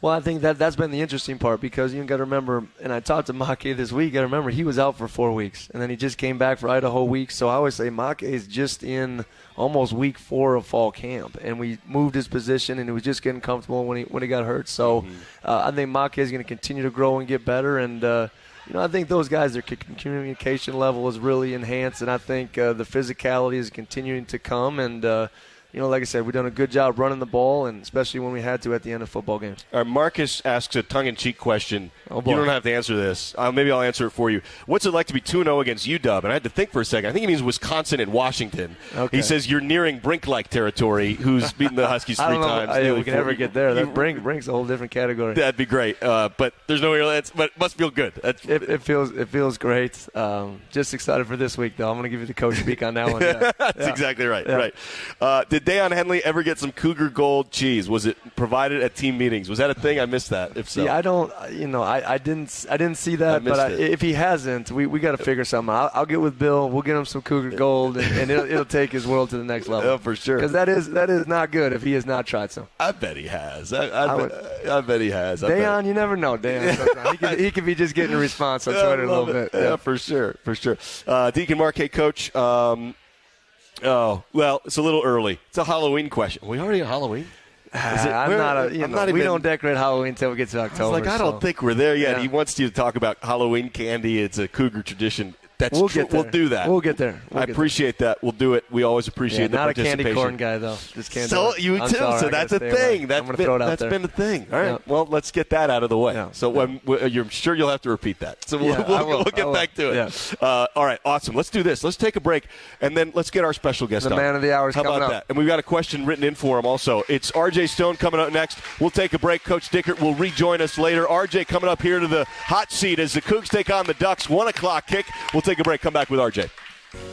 Well, I think that's been the interesting part, because you got to remember, and I talked to Make this week, you got to remember he was out for 4 weeks, and then he just came back for Idaho week. So I always say Make is just in almost week 4 of fall camp, and we moved his position, and he was just getting comfortable when he got hurt. So I think Make is going to continue to grow and get better, and I think those guys, their communication level is really enhanced, and I think the physicality is continuing to come, and like I said, we've done a good job running the ball, and especially when we had to at the end of football games. Marcus asks a tongue-in-cheek question. Oh, boy. You don't have to answer this. Maybe I'll answer it for you. What's it like to be 2-0 against UW? And I had to think for a second. I think he means Wisconsin and Washington. Okay. He says you're nearing Brink-like territory, who's beaten the Huskies 3 times. I don't know if we can ever get there. That Brink's a whole different category. That'd be great. But there's no way. But it must feel good. It feels great. Just excited for this week, though. I'm going to give you the coach speak on that one. Yeah. That's exactly right. Yeah. Right. Did Deion Henley ever get some Cougar Gold cheese? Was it provided at team meetings? Was that a thing? I missed that. If so, yeah, I don't. I didn't see that. But if he hasn't, we got to figure something out. I'll get with Bill. We'll get him some Cougar Gold, and it'll take his world to the next level. Yeah, for sure. Because that is not good if he has not tried some. I bet he has. I bet he has. Deion, you never know. Deion, he could be just getting a response on Twitter a little bit. Yeah, for sure. Deacon Mark, hey, Coach. Oh, well, it's a little early. It's a Halloween question. Are we already on Halloween? We don't decorate Halloween until we get to October. I don't think we're there yet. Yeah. He wants you to talk about Halloween candy. It's a Cougar tradition. We'll do that. We'll get there. I appreciate that. We'll do it. We always appreciate the participation. Not a candy corn guy, though. Just candy. So you too. So that's a thing. That's been a thing. All right. Yeah. Well, let's get that out of the way. Yeah. So you're sure you'll have to repeat that. So we'll get back to it. Yeah. All right. Awesome. Let's do this. Let's take a break, and then let's get our special guest on. The man of the hour is coming up. How about that? And we've got a question written in for him also. It's R.J. Stone coming up next. We'll take a break. Coach Dickert will rejoin us later. R.J. coming up here to the hot seat as the Cougs take on the Ducks. 1 o'clock kick. We'll take a break. Come back with RJ.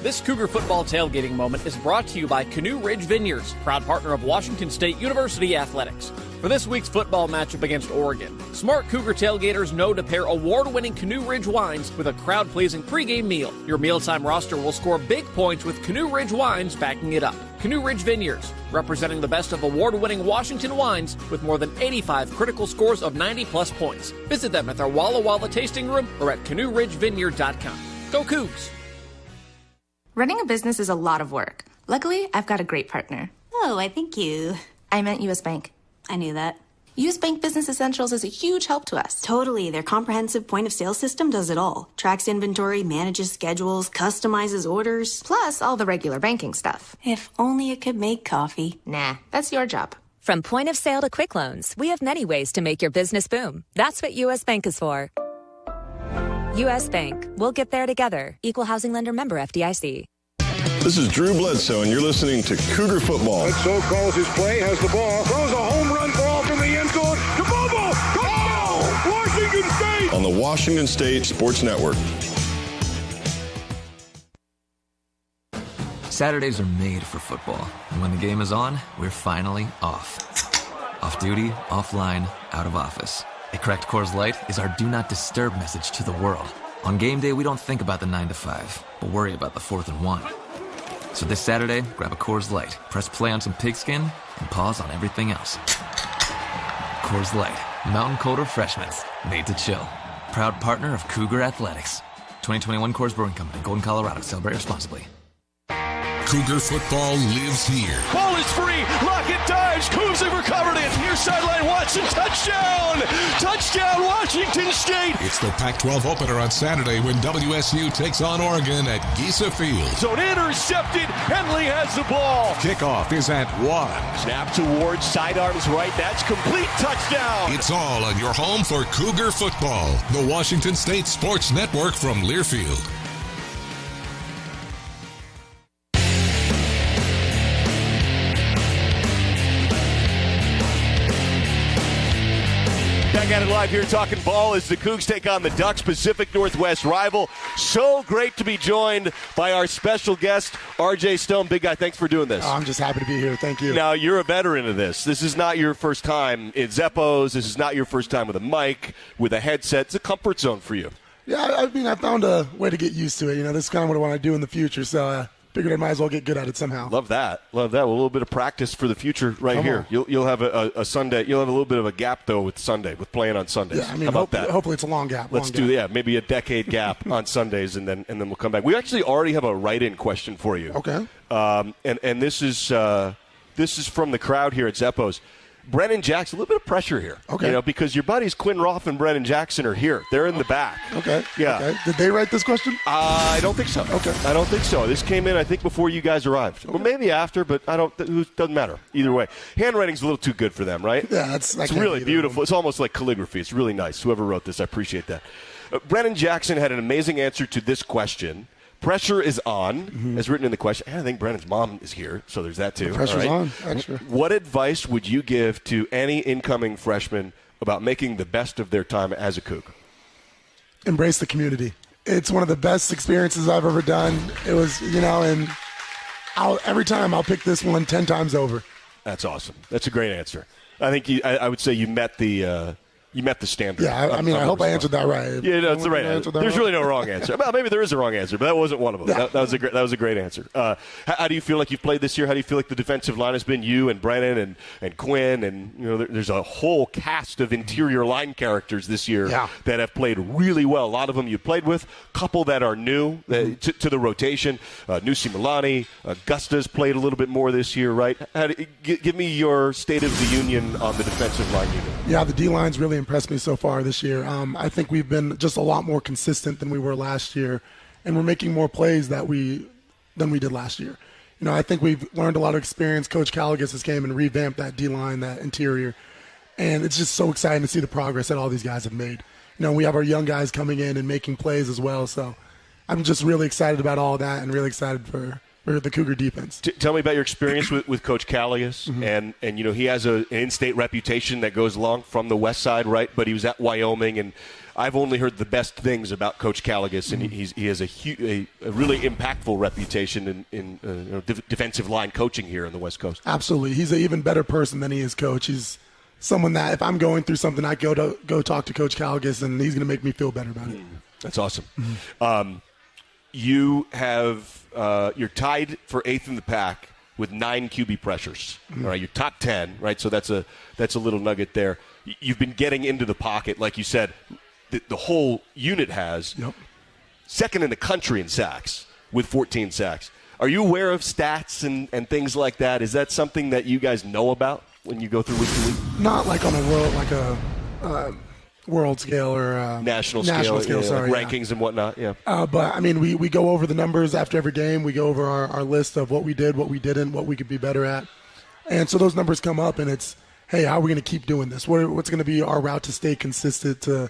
This Cougar football tailgating moment is brought to you by Canoe Ridge Vineyards, proud partner of Washington State University Athletics. For this week's football matchup against Oregon, smart Cougar tailgaters know to pair award-winning Canoe Ridge wines with a crowd-pleasing pregame meal. Your mealtime roster will score big points with Canoe Ridge wines backing it up. Canoe Ridge Vineyards, representing the best of award-winning Washington wines with more than 85 critical scores of 90-plus points. Visit them at their Walla Walla tasting room or at canoeridgevineyard.com. Go Cougs! Running a business is a lot of work. Luckily, I've got a great partner. Oh, I think you... I meant U.S. Bank. I knew that. U.S. Bank Business Essentials is a huge help to us. Totally. Their comprehensive point-of-sale system does it all. Tracks inventory, manages schedules, customizes orders. Plus all the regular banking stuff. If only it could make coffee. Nah, that's your job. From point of sale to quick loans, we have many ways to make your business boom. That's what U.S. Bank is for. U.S. Bank. We'll get there together. Equal housing lender, member FDIC. This is Drew Bledsoe, and you're listening to Cougar Football. Bledsoe calls his play, has the ball, throws a home run ball from the end zone to Bobo. Touchdown! Washington State! On the Washington State Sports Network. Saturdays are made for football, and when the game is on, we're finally off. Off duty, offline, out of office. A cracked Coors Light is our do not disturb message to the world. On game day, we don't think about the 9 to 5, but worry about the 4th and 1. So this Saturday, grab a Coors Light, press play on some pigskin, and pause on everything else. Coors Light, mountain cold refreshments, made to chill. Proud partner of Cougar Athletics. 2021 Coors Brewing Company, Golden, Colorado. Celebrate responsibly. Cougar football lives here. Ball is free. Lockett dives. Cougs have recovered it. Near sideline Watson. Touchdown. Touchdown, Washington State. It's the Pac-12 opener on Saturday when WSU takes on Oregon at Giesa Field. Zone intercepted. Henley has the ball. Kickoff is at 1. Snap towards sidearms right. That's complete. Touchdown. It's all on your home for Cougar football. The Washington State Sports Network from Learfield. Back at it live here, talking ball as the Cougs take on the Ducks, Pacific Northwest rival. So great to be joined by our special guest, RJ Stone. Big guy, thanks for doing this. I'm just happy to be here. Thank you. Now, you're a veteran of this. This is not your first time in Zeppos. This is not your first time with a mic, with a headset. It's a comfort zone for you. Yeah, I mean, I found a way to get used to it. You know, this is kind of what I want to do in the future, so figured I might as well get good at it somehow. Love that. Love that. Well, a little bit of practice for the future right here. You'll have a Sunday. You'll have a little bit of a gap, though, with Sunday, with playing on Sundays. Yeah, I mean, how about that? Hopefully it's a long gap. Let's do that. Maybe a decade gap on Sundays, and then we'll come back. We actually already have a write-in question for you. Okay. And this is from the crowd here at Zeppos. Brennan Jackson, a little bit of pressure here. Okay. You know, because your buddies Quinn Roth and Brennan Jackson are here. They're in the back. Okay. Yeah. Okay. Did they write this question? I don't think so. Okay. I don't think so. This came in, I think, before you guys arrived. Okay. Well, maybe after, but it doesn't matter. Either way. Handwriting's a little too good for them, right? Yeah, it's really beautiful. It's almost like calligraphy. It's really nice. Whoever wrote this, I appreciate that. Brennan Jackson had an amazing answer to this question. Pressure is on, as written in the question. And I think Brennan's mom is here, so there's that too. The pressure's on, extra. What advice would you give to any incoming freshman about making the best of their time as a Coug? Embrace the community. It's one of the best experiences I've ever done. It was, and every time I'll pick this one 10 times over. That's awesome. That's a great answer. I think I would say you met the standard. Yeah, I hope I answered that right. Yeah, no, it's the right answer. There's really no wrong answer. Well, maybe there is a wrong answer, but that wasn't one of them. Yeah. That was a great answer. How do you feel like you've played this year? How do you feel like the defensive line has been? You and Brennan and Quinn, and there's a whole cast of interior line characters this year that have played really well. A lot of them you played with, a couple that are new to the rotation. Nusi Milani, Gusta's played a little bit more this year, right? Give me your state of the union on the defensive line unit. Yeah, the D-line's really impressed me so far this year. I think we've been just a lot more consistent than we were last year, and we're making more plays than we did last year. I think we've learned a lot of experience. Coach Caligas has came and revamped that D-line, that interior, and it's just so exciting to see the progress that all these guys have made. We have our young guys coming in and making plays as well, so I'm just really excited about all that and really excited for the Cougar defense. Tell me about your experience with Coach Caligas, and he has an in-state reputation that goes along from the west side, right? But he was at Wyoming, and I've only heard the best things about Coach Caligas, and he has a really impactful reputation in defensive line coaching here on the West Coast. Absolutely. He's an even better person than he is coach. He's someone that if I'm going through something, I go talk to Coach Caligas, and he's going to make me feel better about it. That's awesome. You have you're tied for 8th in the pack with 9 QB pressures. All right, you're top 10, right? So that's a little nugget there. You've been getting into the pocket, like you said. The whole unit has. Yep. Second in the country in sacks with 14 sacks. Are you aware of stats and things like that? Is that something that you guys know about when you go through week to week? Not like on a world scale or national scale, rankings and whatnot. Yeah. But I mean, we go over the numbers after every game. We go over our list of what we did, what we didn't, what we could be better at, and so those numbers come up, and it's, hey, how are we going to keep doing this? What's going to be our route to stay consistent, to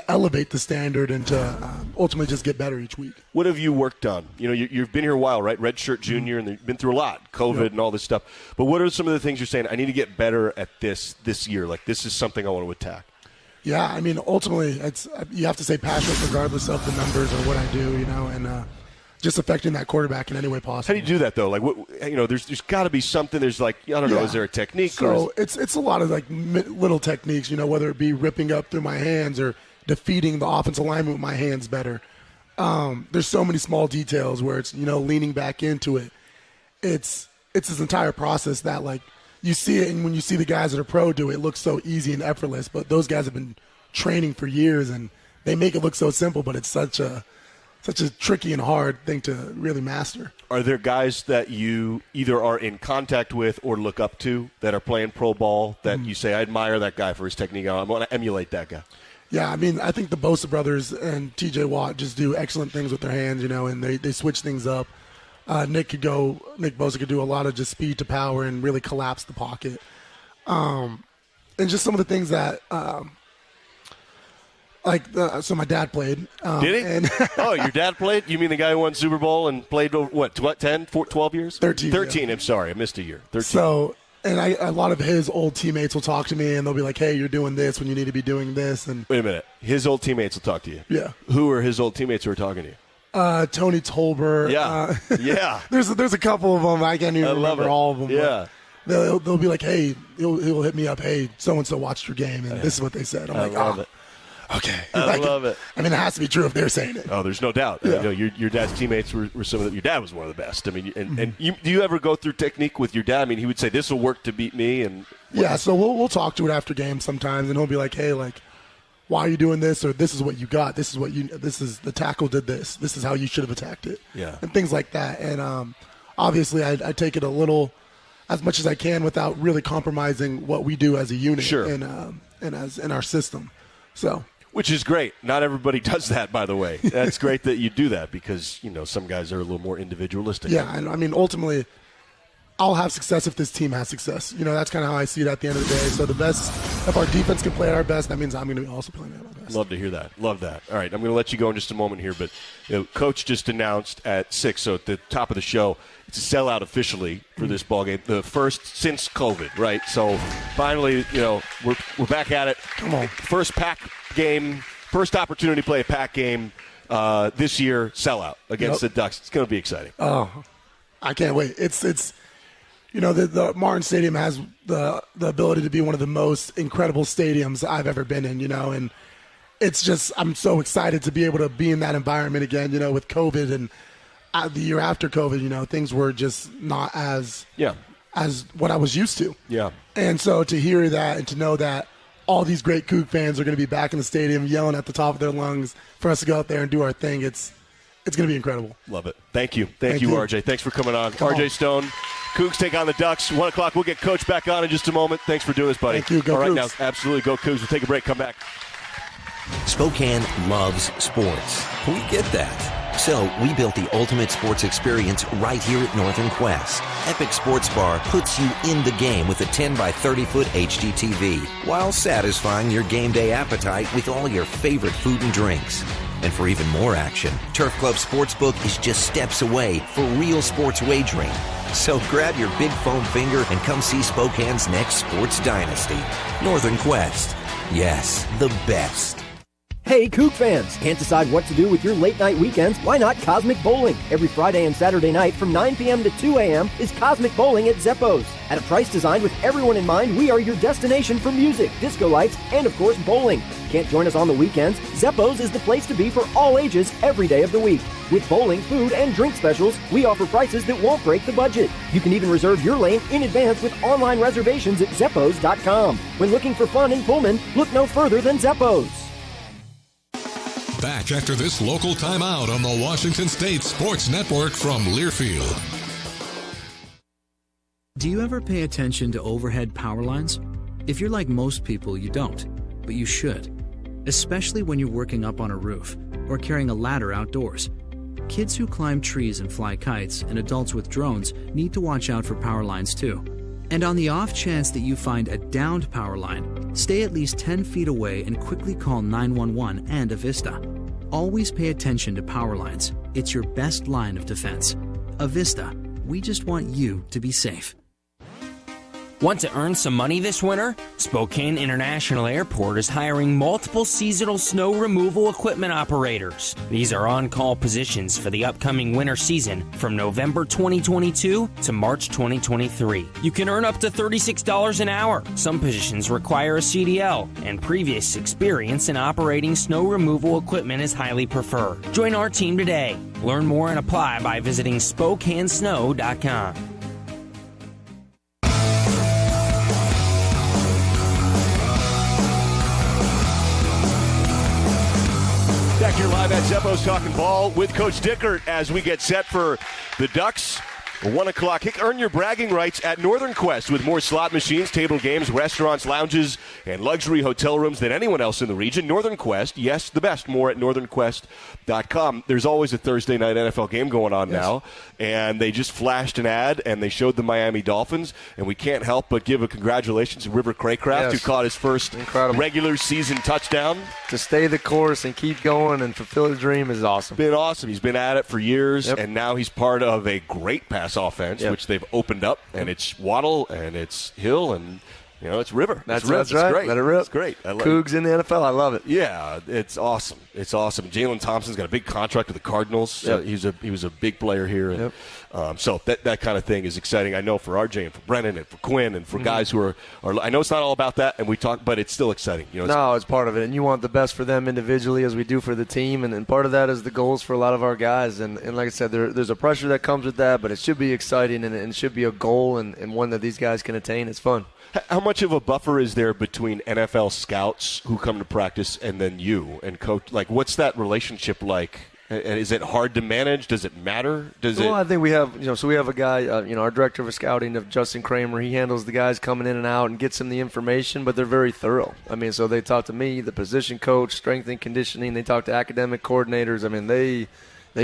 elevate the standard, and to ultimately just get better each week? What have you worked on? You've been here a while, right? Redshirt junior, and you've been through a lot, COVID and all this stuff. But what are some of the things you're saying? I need to get better at this year. Like, this is something I want to attack. Yeah, I mean, ultimately, you have to stay passionate regardless of the numbers or what I do, and just affecting that quarterback in any way possible. How do you do that, though? Like, there's got to be something. There's like, I don't know, is there a technique? So it's a lot of like little techniques, whether it be ripping up through my hands or defeating the offensive lineman with my hands better. There's so many small details where it's, leaning back into it. It's this entire process that, like, you see it, and when you see the guys that are pro do it, it looks so easy and effortless. But those guys have been training for years, and they make it look so simple. But it's such a such a tricky and hard thing to really master. Are there guys that you either are in contact with or look up to that are playing pro ball that you say, I admire that guy for his technique, I want to emulate that guy? Yeah, I mean, I think the Bosa brothers and T.J. Watt just do excellent things with their hands, and they switch things up. Nick Bosa could do a lot of just speed to power and really collapse the pocket. And just some of the things that, so my dad played. Did he? Oh, your dad played? You mean the guy who won Super Bowl and played over, 12 years? 13. 13, yeah. I'm sorry. I missed a year. 13. So, and a lot of his old teammates will talk to me, and they'll be like, hey, you're doing this when you need to be doing this. And wait a minute. His old teammates will talk to you? Yeah. Who are his old teammates who are talking to you? Tony Tolbert. Yeah. Yeah. There's a couple of them. I can't even remember all of them. Yeah. They'll be like, hey, he'll hit me up. Hey, so-and-so watched your game, and this is what they said. I'm love it. Okay. I love it. I mean, it has to be true if they're saying it. Oh, there's no doubt. Yeah. I know your dad's teammates were some of the, your dad was one of the best. I mean, and do you ever go through technique with your dad? I mean, he would say, this will work to beat me. And yeah, so we'll talk to it after games sometimes, and he'll be like, hey, why are you doing this? Or this is what you got. This is the tackle did this. This is how you should have attacked it. Yeah. And things like that. And obviously I take it a little as much as I can without really compromising what we do as a unit. Sure. And as in our system. So. Which is great. Not everybody does that, by the way. That's great that you do that because, some guys are a little more individualistic. Yeah, and I mean, ultimately, I'll have success if this team has success. That's kind of how I see it at the end of the day. So if our defense can play at our best, that means I'm going to be also playing at our best. Love to hear that. Love that. All right, I'm going to let you go in just a moment here, but Coach just announced at 6, so at the top of the show, it's a sellout officially for this ball game, the first since COVID, right? So finally, we're back at it. Come on, first pack game, first opportunity to play a pack game this year, sellout against the Ducks. It's going to be exciting. Oh, I can't wait. It's the Martin Stadium has the ability to be one of the most incredible stadiums I've ever been in, and it's just I'm so excited to be able to be in that environment again, with COVID and the year after COVID, things were just not as what I was used to. Yeah. And so to hear that and to know that all these great Coug fans are going to be back in the stadium yelling at the top of their lungs for us to go out there and do our thing, it's going to be incredible. Love it. Thank you. Thank you, RJ. Thanks for coming on. Come RJ on. Stone, Cougs take on the Ducks. 1 o'clock. We'll get Coach back on in just a moment. Thanks for doing this, buddy. Thank you. Go All right, Cougs. now, absolutely. Go Cougs. We'll take a break. Come back. Spokane loves sports. We get that. So we built the ultimate sports experience right here at Northern Quest. Epic Sports Bar puts you in the game with a 10 by 30-foot HD TV while satisfying your game day appetite with all your favorite food and drinks. And for even more action, Turf Club Sportsbook is just steps away for real sports wagering. So grab your big foam finger and come see Spokane's next sports dynasty. Northern Quest. Yes, the best. Hey, Coug fans! Can't decide what to do with your late-night weekends? Why not Cosmic Bowling? Every Friday and Saturday night from 9 p.m. to 2 a.m. is Cosmic Bowling at Zeppo's. At a price designed with everyone in mind, we are your destination for music, disco lights, and of course, bowling. Can't join us on the weekends? Zeppo's is the place to be for all ages every day of the week. With bowling, food, and drink specials, we offer prices that won't break the budget. You can even reserve your lane in advance with online reservations at Zeppos.com. When looking for fun in Pullman, look no further than Zeppo's. Back after this local timeout on the Washington State Sports Network from Learfield. Do you ever pay attention to overhead power lines? If you're like most people, you don't, but you should, especially when you're working up on a roof or carrying a ladder outdoors. Kids who climb trees and fly kites and adults with drones need to watch out for power lines too. And on the off chance that you find a downed power line, stay at least 10 feet away and quickly call 911 and Avista. Always pay attention to power lines. It's your best line of defense. Avista, we just want you to be safe. Want to earn some money this winter? Spokane International Airport is hiring multiple seasonal snow removal equipment operators. These are on-call positions for the upcoming winter season from November 2022 to March 2023. You can earn up to $36 an hour. Some positions require a CDL, and previous experience in operating snow removal equipment is highly preferred. Join our team today. Learn more and apply by visiting SpokaneSnow.com. Back here live at Zeppo's Talking Ball with Coach Dickert as we get set for the Ducks. 1 o'clock kick. Earn your bragging rights at Northern Quest with more slot machines, table games, restaurants, lounges, and luxury hotel rooms than anyone else in the region. Northern Quest, yes, the best. More at northernquest.com. There's always a Thursday night NFL game going on now, and they just flashed an ad, and they showed the Miami Dolphins, and we can't help but give a congratulations to River Craycraft, who caught his first regular season touchdown. To stay the course and keep going and fulfill the dream is awesome. Been awesome. He's been at it for years, and now he's part of a great pass offense, which they've opened up, and it's Waddle and it's Hill and it's River. That's right. It's great. Let it rip. It's great. Cougs in the NFL. I love it. Yeah, it's awesome. It's awesome. Jalen Thompson's got a big contract with the Cardinals. He was a big player here. And, so that kind of thing is exciting. I know for RJ and for Brennan and for Quinn and for guys who are I know it's not all about that, and we talk, but it's still exciting. It's part of it, and you want the best for them individually as we do for the team, and part of that is the goals for a lot of our guys. And like I said, there's a pressure that comes with that, but it should be exciting and it should be a goal and one that these guys can attain. It's fun. How much of a buffer is there between NFL scouts who come to practice and then you and coach? Like, what's that relationship like? Is it hard to manage? Does it matter? I think we have, so we have a guy, our director of scouting, of Justin Kramer. He handles the guys coming in and out and gets them the information, but they're very thorough. I mean, so they talk to me, the position coach, strength and conditioning. They talk to academic coordinators. I mean, they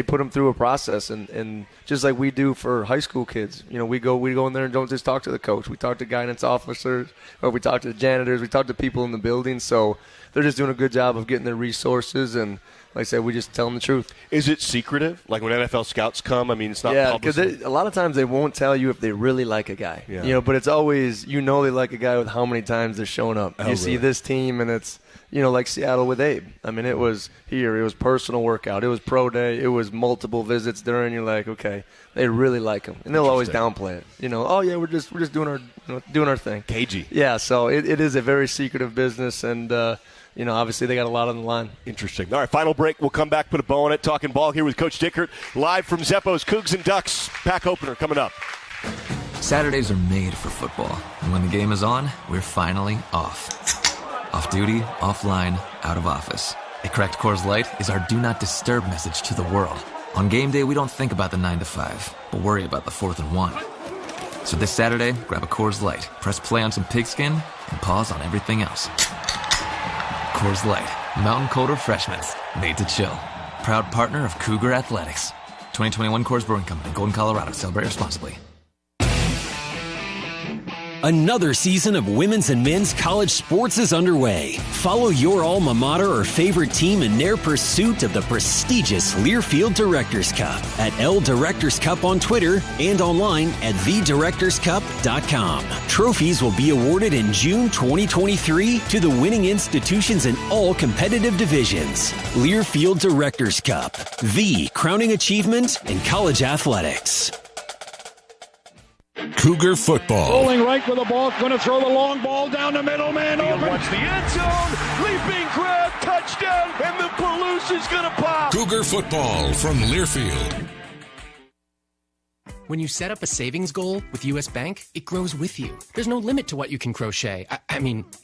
put them through a process, and just like we do for high school kids, we go in there and don't just talk to the coach. We talk to guidance officers, or we talk to the janitors. We talk to people in the building. So they're just doing a good job of getting their resources, and like I said, we just tell them the truth. Is it secretive? Like when NFL scouts come, I mean, it's not public. Yeah, because a lot of times they won't tell you if they really like a guy. Yeah. But it's always, they like a guy with how many times they're showing up. You see this team, and it's, like Seattle with Abe. I mean, it was here. It was personal workout. It was pro day. It was multiple visits during. You're like, okay, they really like him, and they'll always downplay it. Oh yeah, we're just doing our thing. Cagey. Yeah. So it is a very secretive business, and obviously they got a lot on the line. Interesting. All right, final break. We'll come back, put a bow on it. Talking ball here with Coach Dickert, live from Zeppo's Cougs and Ducks pack opener coming up. Saturdays are made for football, and when the game is on, we're finally off. Off duty, offline, out of office. A cracked Coors Light is our do not disturb message to the world. On game day, we don't think about the 9 to 5, but worry about the 4th and 1. So this Saturday, grab a Coors Light, press play on some pigskin, and pause on everything else. Coors Light, mountain cold refreshments, made to chill. Proud partner of Cougar Athletics. 2021 Coors Brewing Company, Golden, Colorado. Celebrate responsibly. Another season of women's and men's college sports is underway. Follow your alma mater or favorite team in their pursuit of the prestigious Learfield Directors Cup at L Directors Cup on Twitter and online at thedirectorscup.com. Trophies will be awarded in June 2023 to the winning institutions in all competitive divisions. Learfield Directors Cup, the crowning achievement in college athletics. Cougar football. Rolling right with the ball, going to throw the long ball down the middle, man open. Watch the end zone, leaping grab, touchdown, and the Palouse is going to pop. Cougar football from Learfield. When you set up a savings goal with U.S. Bank, it grows with you. There's no limit to what you can crochet.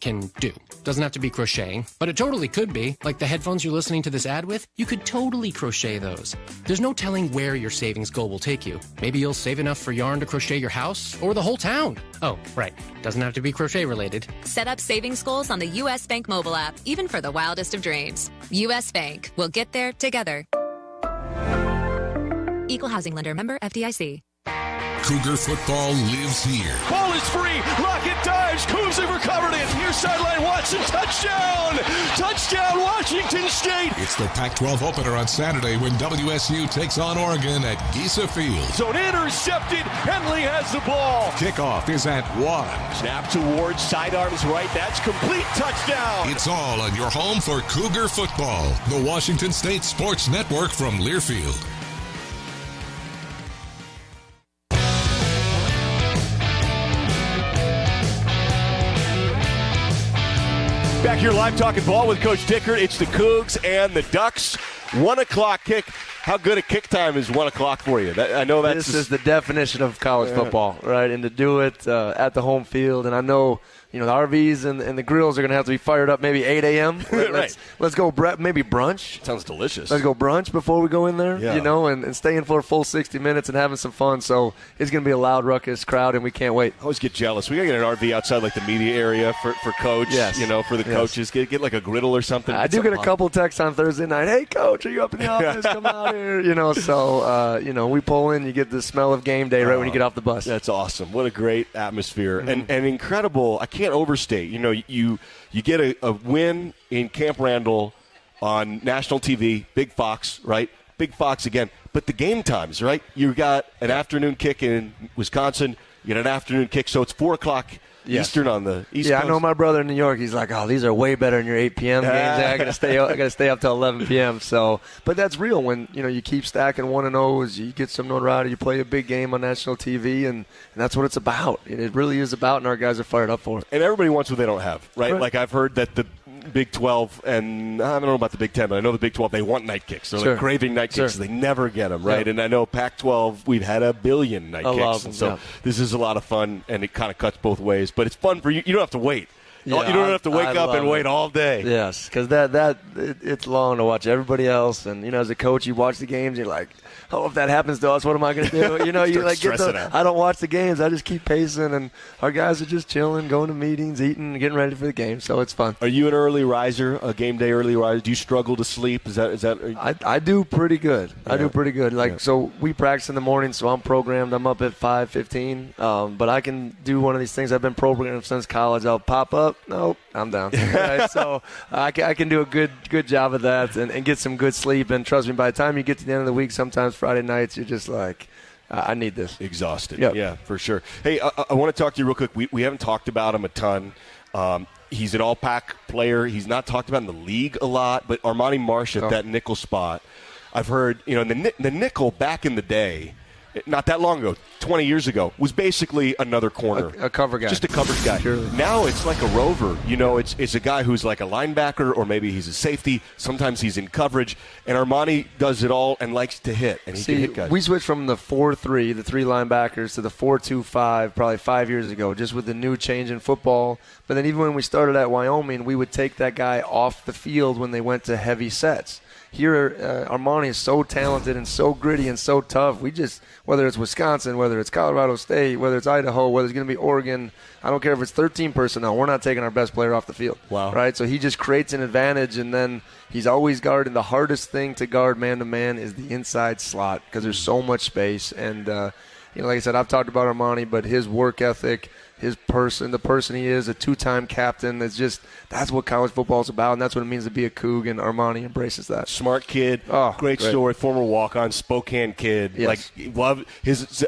Can do. Doesn't have to be crocheting, but it totally could be. Like the headphones you're listening to this ad with, you could totally crochet those. There's no telling where your savings goal will take you. Maybe you'll save enough for yarn to crochet your house or the whole town. Oh, right. Doesn't have to be crochet related. Set up savings goals on the U.S. Bank mobile app, even for the wildest of dreams. U.S. Bank. We'll get there together. Equal housing lender, member FDIC. Cougar football lives here. Ball is free. Lockett dives. Cougs have recovered it. Near sideline Watson. Touchdown. Touchdown, Washington State. It's the Pac-12 opener on Saturday when WSU takes on Oregon at Giesa Field. Zone intercepted. Henley has the ball. Kickoff is at 1. Snap towards sidearms right. That's complete. Touchdown. It's all on your home for Cougar football. The Washington State Sports Network from Learfield. Back here live talking ball with Coach Dickert. It's the Cougs and the Ducks. 1 o'clock kick. How good a kick time is 1 o'clock for you? I know that's this is the definition of college football, right? And to do it at the home field, and I know the RVs and the grills are going to have to be fired up maybe 8 a.m. Let's go maybe brunch. Sounds delicious. Let's go brunch before we go in there, yeah. and stay in for a full 60 minutes and having some fun. So it's going to be a loud, ruckus crowd, and we can't wait. I always get jealous. We got to get an RV outside like the media area for Coach, yes. For the coaches. Get like a griddle or something. I do get a couple texts on Thursday night. Hey, Coach, are you up in the office? Come out here. So we pull in. You get the smell of game day right when you get off the bus. That's awesome. What a great atmosphere and incredible. I can't overstate. You get a win in Camp Randall on national TV, Big Fox, right? Big Fox again. But the game times, right? You got an afternoon kick in Wisconsin. You get an afternoon kick, so it's 4 o'clock. Yes. Eastern on the East Coast. I know my brother in New York. He's like, these are way better than your 8 p.m. games. I got to stay up till 11 p.m. So, but that's real when you keep stacking 1-0s. You get some notoriety. You play a big game on national TV, and that's what it's about. It really is about, and our guys are fired up for it. And everybody wants what they don't have, right? Like I've heard that the Big 12, and I don't know about the Big 10, but I know the Big 12, they want night kicks. They're like craving night kicks. They never get them, right? Yeah. And I know Pac-12, we've had a billion night kicks. And so this is a lot of fun, and it kind of cuts both ways. But it's fun for you. You don't have to wait. Yeah, you don't have to wake up and wait all day. Yes, because it's long to watch everybody else. And, as a coach, you watch the games, you're like, if that happens to us, what am I going to do? You like I don't watch the games. I just keep pacing, and our guys are just chilling, going to meetings, eating, getting ready for the game. So it's fun. Are you an early riser, a game day early riser? Do you struggle to sleep? Is that? I do pretty good. Yeah. I do pretty good. So we practice in the morning, so I'm programmed. I'm up at 5:15. But I can do one of these things. I've been programmed since college. I'll pop up. Nope, I'm down. Right? So I can do a good job of that and get some good sleep. And trust me, by the time you get to the end of the week, sometimes Friday nights, you're just like, I need this. Exhausted. Yep. Yeah, for sure. Hey, I want to talk to you real quick. We haven't talked about him a ton. He's an all-pack player. He's not talked about in the league a lot, but Armani Marsh at that nickel spot, I've heard, the nickel back in the day, not that long ago, 20 years ago, was basically another corner. A cover guy. Just a coverage guy. Sure. Now it's like a rover. It's a guy who's like a linebacker, or maybe he's a safety. Sometimes he's in coverage. And Armani does it all and likes to hit. And he can hit guys. We switched from the 4-3, the 3 linebackers, to the 4-2-5 probably 5 years ago, just with the new change in football. But then even when we started at Wyoming, we would take that guy off the field when they went to heavy sets. Here, Armani is so talented and so gritty and so tough. We just, whether it's Wisconsin, whether it's Colorado State, whether it's Idaho, whether it's going to be Oregon, I don't care if it's 13 personnel, we're not taking our best player off the field. Wow. Right? So he just creates an advantage, and then he's always guarding. The hardest thing to guard man-to-man is the inside slot because there's so much space. And, like I said, I've talked about Armani, but his work ethic, the person he is, a 2-time captain, that's what college football is about, and that's what it means to be a Coug, and Armani embraces that. Smart kid, great story, former walk-on, Spokane kid. Yes.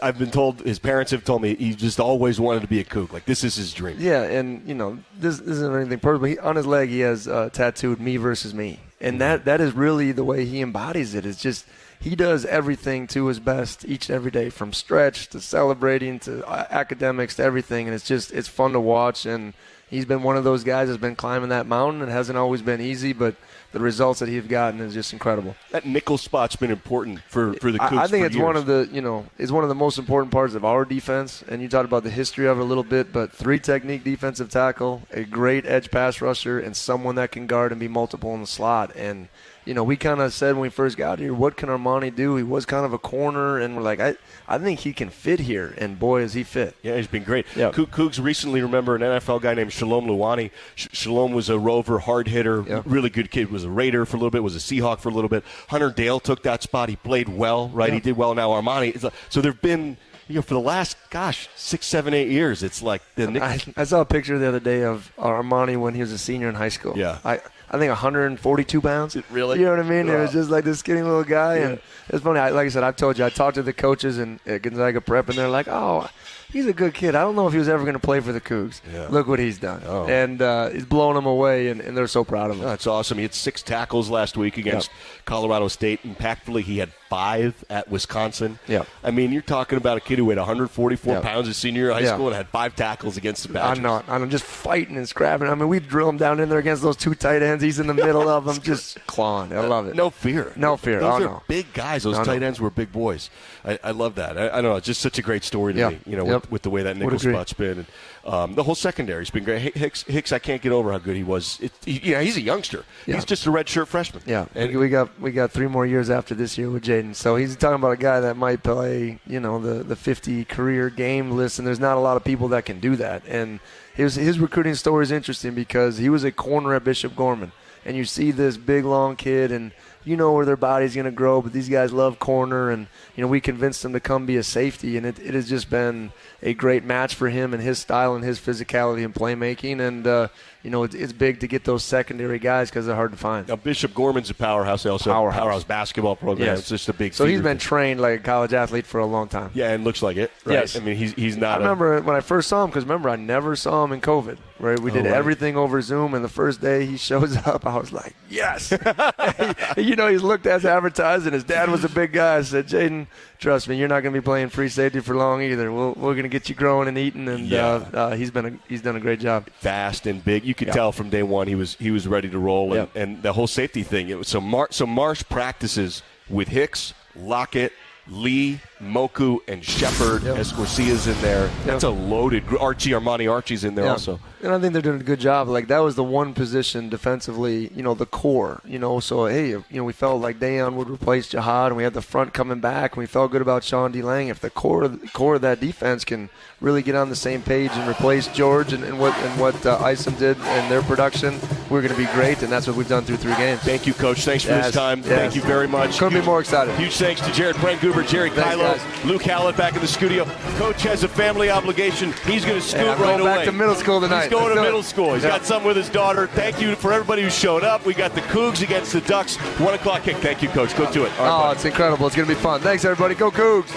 I've been told, his parents have told me he just always wanted to be a Coug. Like, this is his dream. Yeah, and, this isn't anything personal, but on his leg he has tattooed "Me versus Me," and that is really the way he embodies it. It's just, he does everything to his best each and every day, from stretch to celebrating to academics to everything. And it's fun to watch. And he's been one of those guys that's been climbing that mountain. It hasn't always been easy, but the results that he's gotten is just incredible. That nickel spot's been important for the Cougs. I think for it's years. one of the most important parts of our defense. And you talked about the history of it a little bit, but 3-technique defensive tackle, a great edge pass rusher, and someone that can guard and be multiple in the slot. And we kind of said when we first got here, what can Armani do? He was kind of a corner, and we're like, I think he can fit here, and boy, is he fit. Yeah, he's been great. Yep. Cougs recently remember an NFL guy named Shalom Luwani. Shalom was a rover, hard hitter, really good kid, was a Raider for a little bit, was a Seahawk for a little bit. Hunter Dale took that spot. He played well, right? Yep. He did well. Now Armani. So there have been, for the last, 6, 7, 8 years, it's like I saw a picture the other day of Armani when he was a senior in high school. Yeah. I think 142 pounds. Really? You know what I mean? Wow. It was just like this skinny little guy. Yeah. And it's funny. Like I said, I've told you, I talked to the coaches at Gonzaga Prep, and they're like, He's a good kid. I don't know if he was ever going to play for the Cougs. Yeah. Look what he's done. And he's blowing them away, and they're so proud of him. That's awesome. He had 6 tackles last week against Colorado State. Impactfully, he had 5 at Wisconsin. Yeah. I mean, you're talking about a kid who weighed 144 pounds his senior year of high school and had 5 tackles against the Badgers. I'm just fighting and scrapping. I mean, we drill him down in there against those 2 tight ends. He's in the middle of them, just clawing. I love it. No fear. No fear. Those are big guys. Those tight ends were big boys. I love that. I don't know. It's just such a great story to me, you know, with the way that nickel spot's been. And, the whole secondary's been great. Hicks, I can't get over how good he was. He's a youngster. Yeah. He's just a redshirt freshman. Yeah, and we got 3 more years after this year with Jaden. So he's talking about a guy that might play, you know, the 50 career game list, and there's not a lot of people that can do that. And his recruiting story is interesting because he was a corner at Bishop Gorman, and you see this big long kid, and you know where their body's going to grow, but these guys love corner, and you know we convinced him to come be a safety, and it has just been a great match for him and his style and his physicality and playmaking, and you know it's big to get those secondary guys because they're hard to find. Now, Bishop Gorman's a powerhouse. They also have a powerhouse basketball program. Yes. It's just a big. So he's been trained like a college athlete for a long time. Yeah, and looks like it. Right? Yes. I mean, he's not. I remember when I first saw him because I never saw him in COVID. Right, we did everything over Zoom, and the first day he shows up, I was like, yes. You know, he's looked as advertised, and his dad was a big guy. I said, Jaden, trust me, you're not going to be playing free safety for long either. We're going to get you growing and eating, and he's done a great job. Fast and big. You could tell from day one he was ready to roll, and the whole safety thing. It was so Marsh practices with Hicks, Lockett, Lee, Moku, and Shepard. Escorcia's in there. That's a loaded group. Armani Archie's in there also. And I think they're doing a good job. Like, that was the one position defensively, you know, the core, you know. So, hey, you know, we felt like Dayon would replace Jihad, and we had the front coming back, and we felt good about Sean D. Lang. If the core of that defense can really get on the same page and replace George and what Isom did in their production, we're going to be great, and that's what we've done through 3 games. Thank you, Coach. Thanks for this time. Thank you very much. Couldn't be more excited. Huge thanks to Jared Brent Goober, Jerry Kylo, Luke Hallett back in the studio. Coach has a family obligation. He's going to scoot right away. I'm going back to middle school tonight. He's going to middle school. He's got something with his daughter. Thank you for everybody who showed up. We got the Cougs against the Ducks. 1 o'clock kick. Thank you, Coach. Go to it. All right, it's incredible. It's going to be fun. Thanks, everybody. Go Cougs.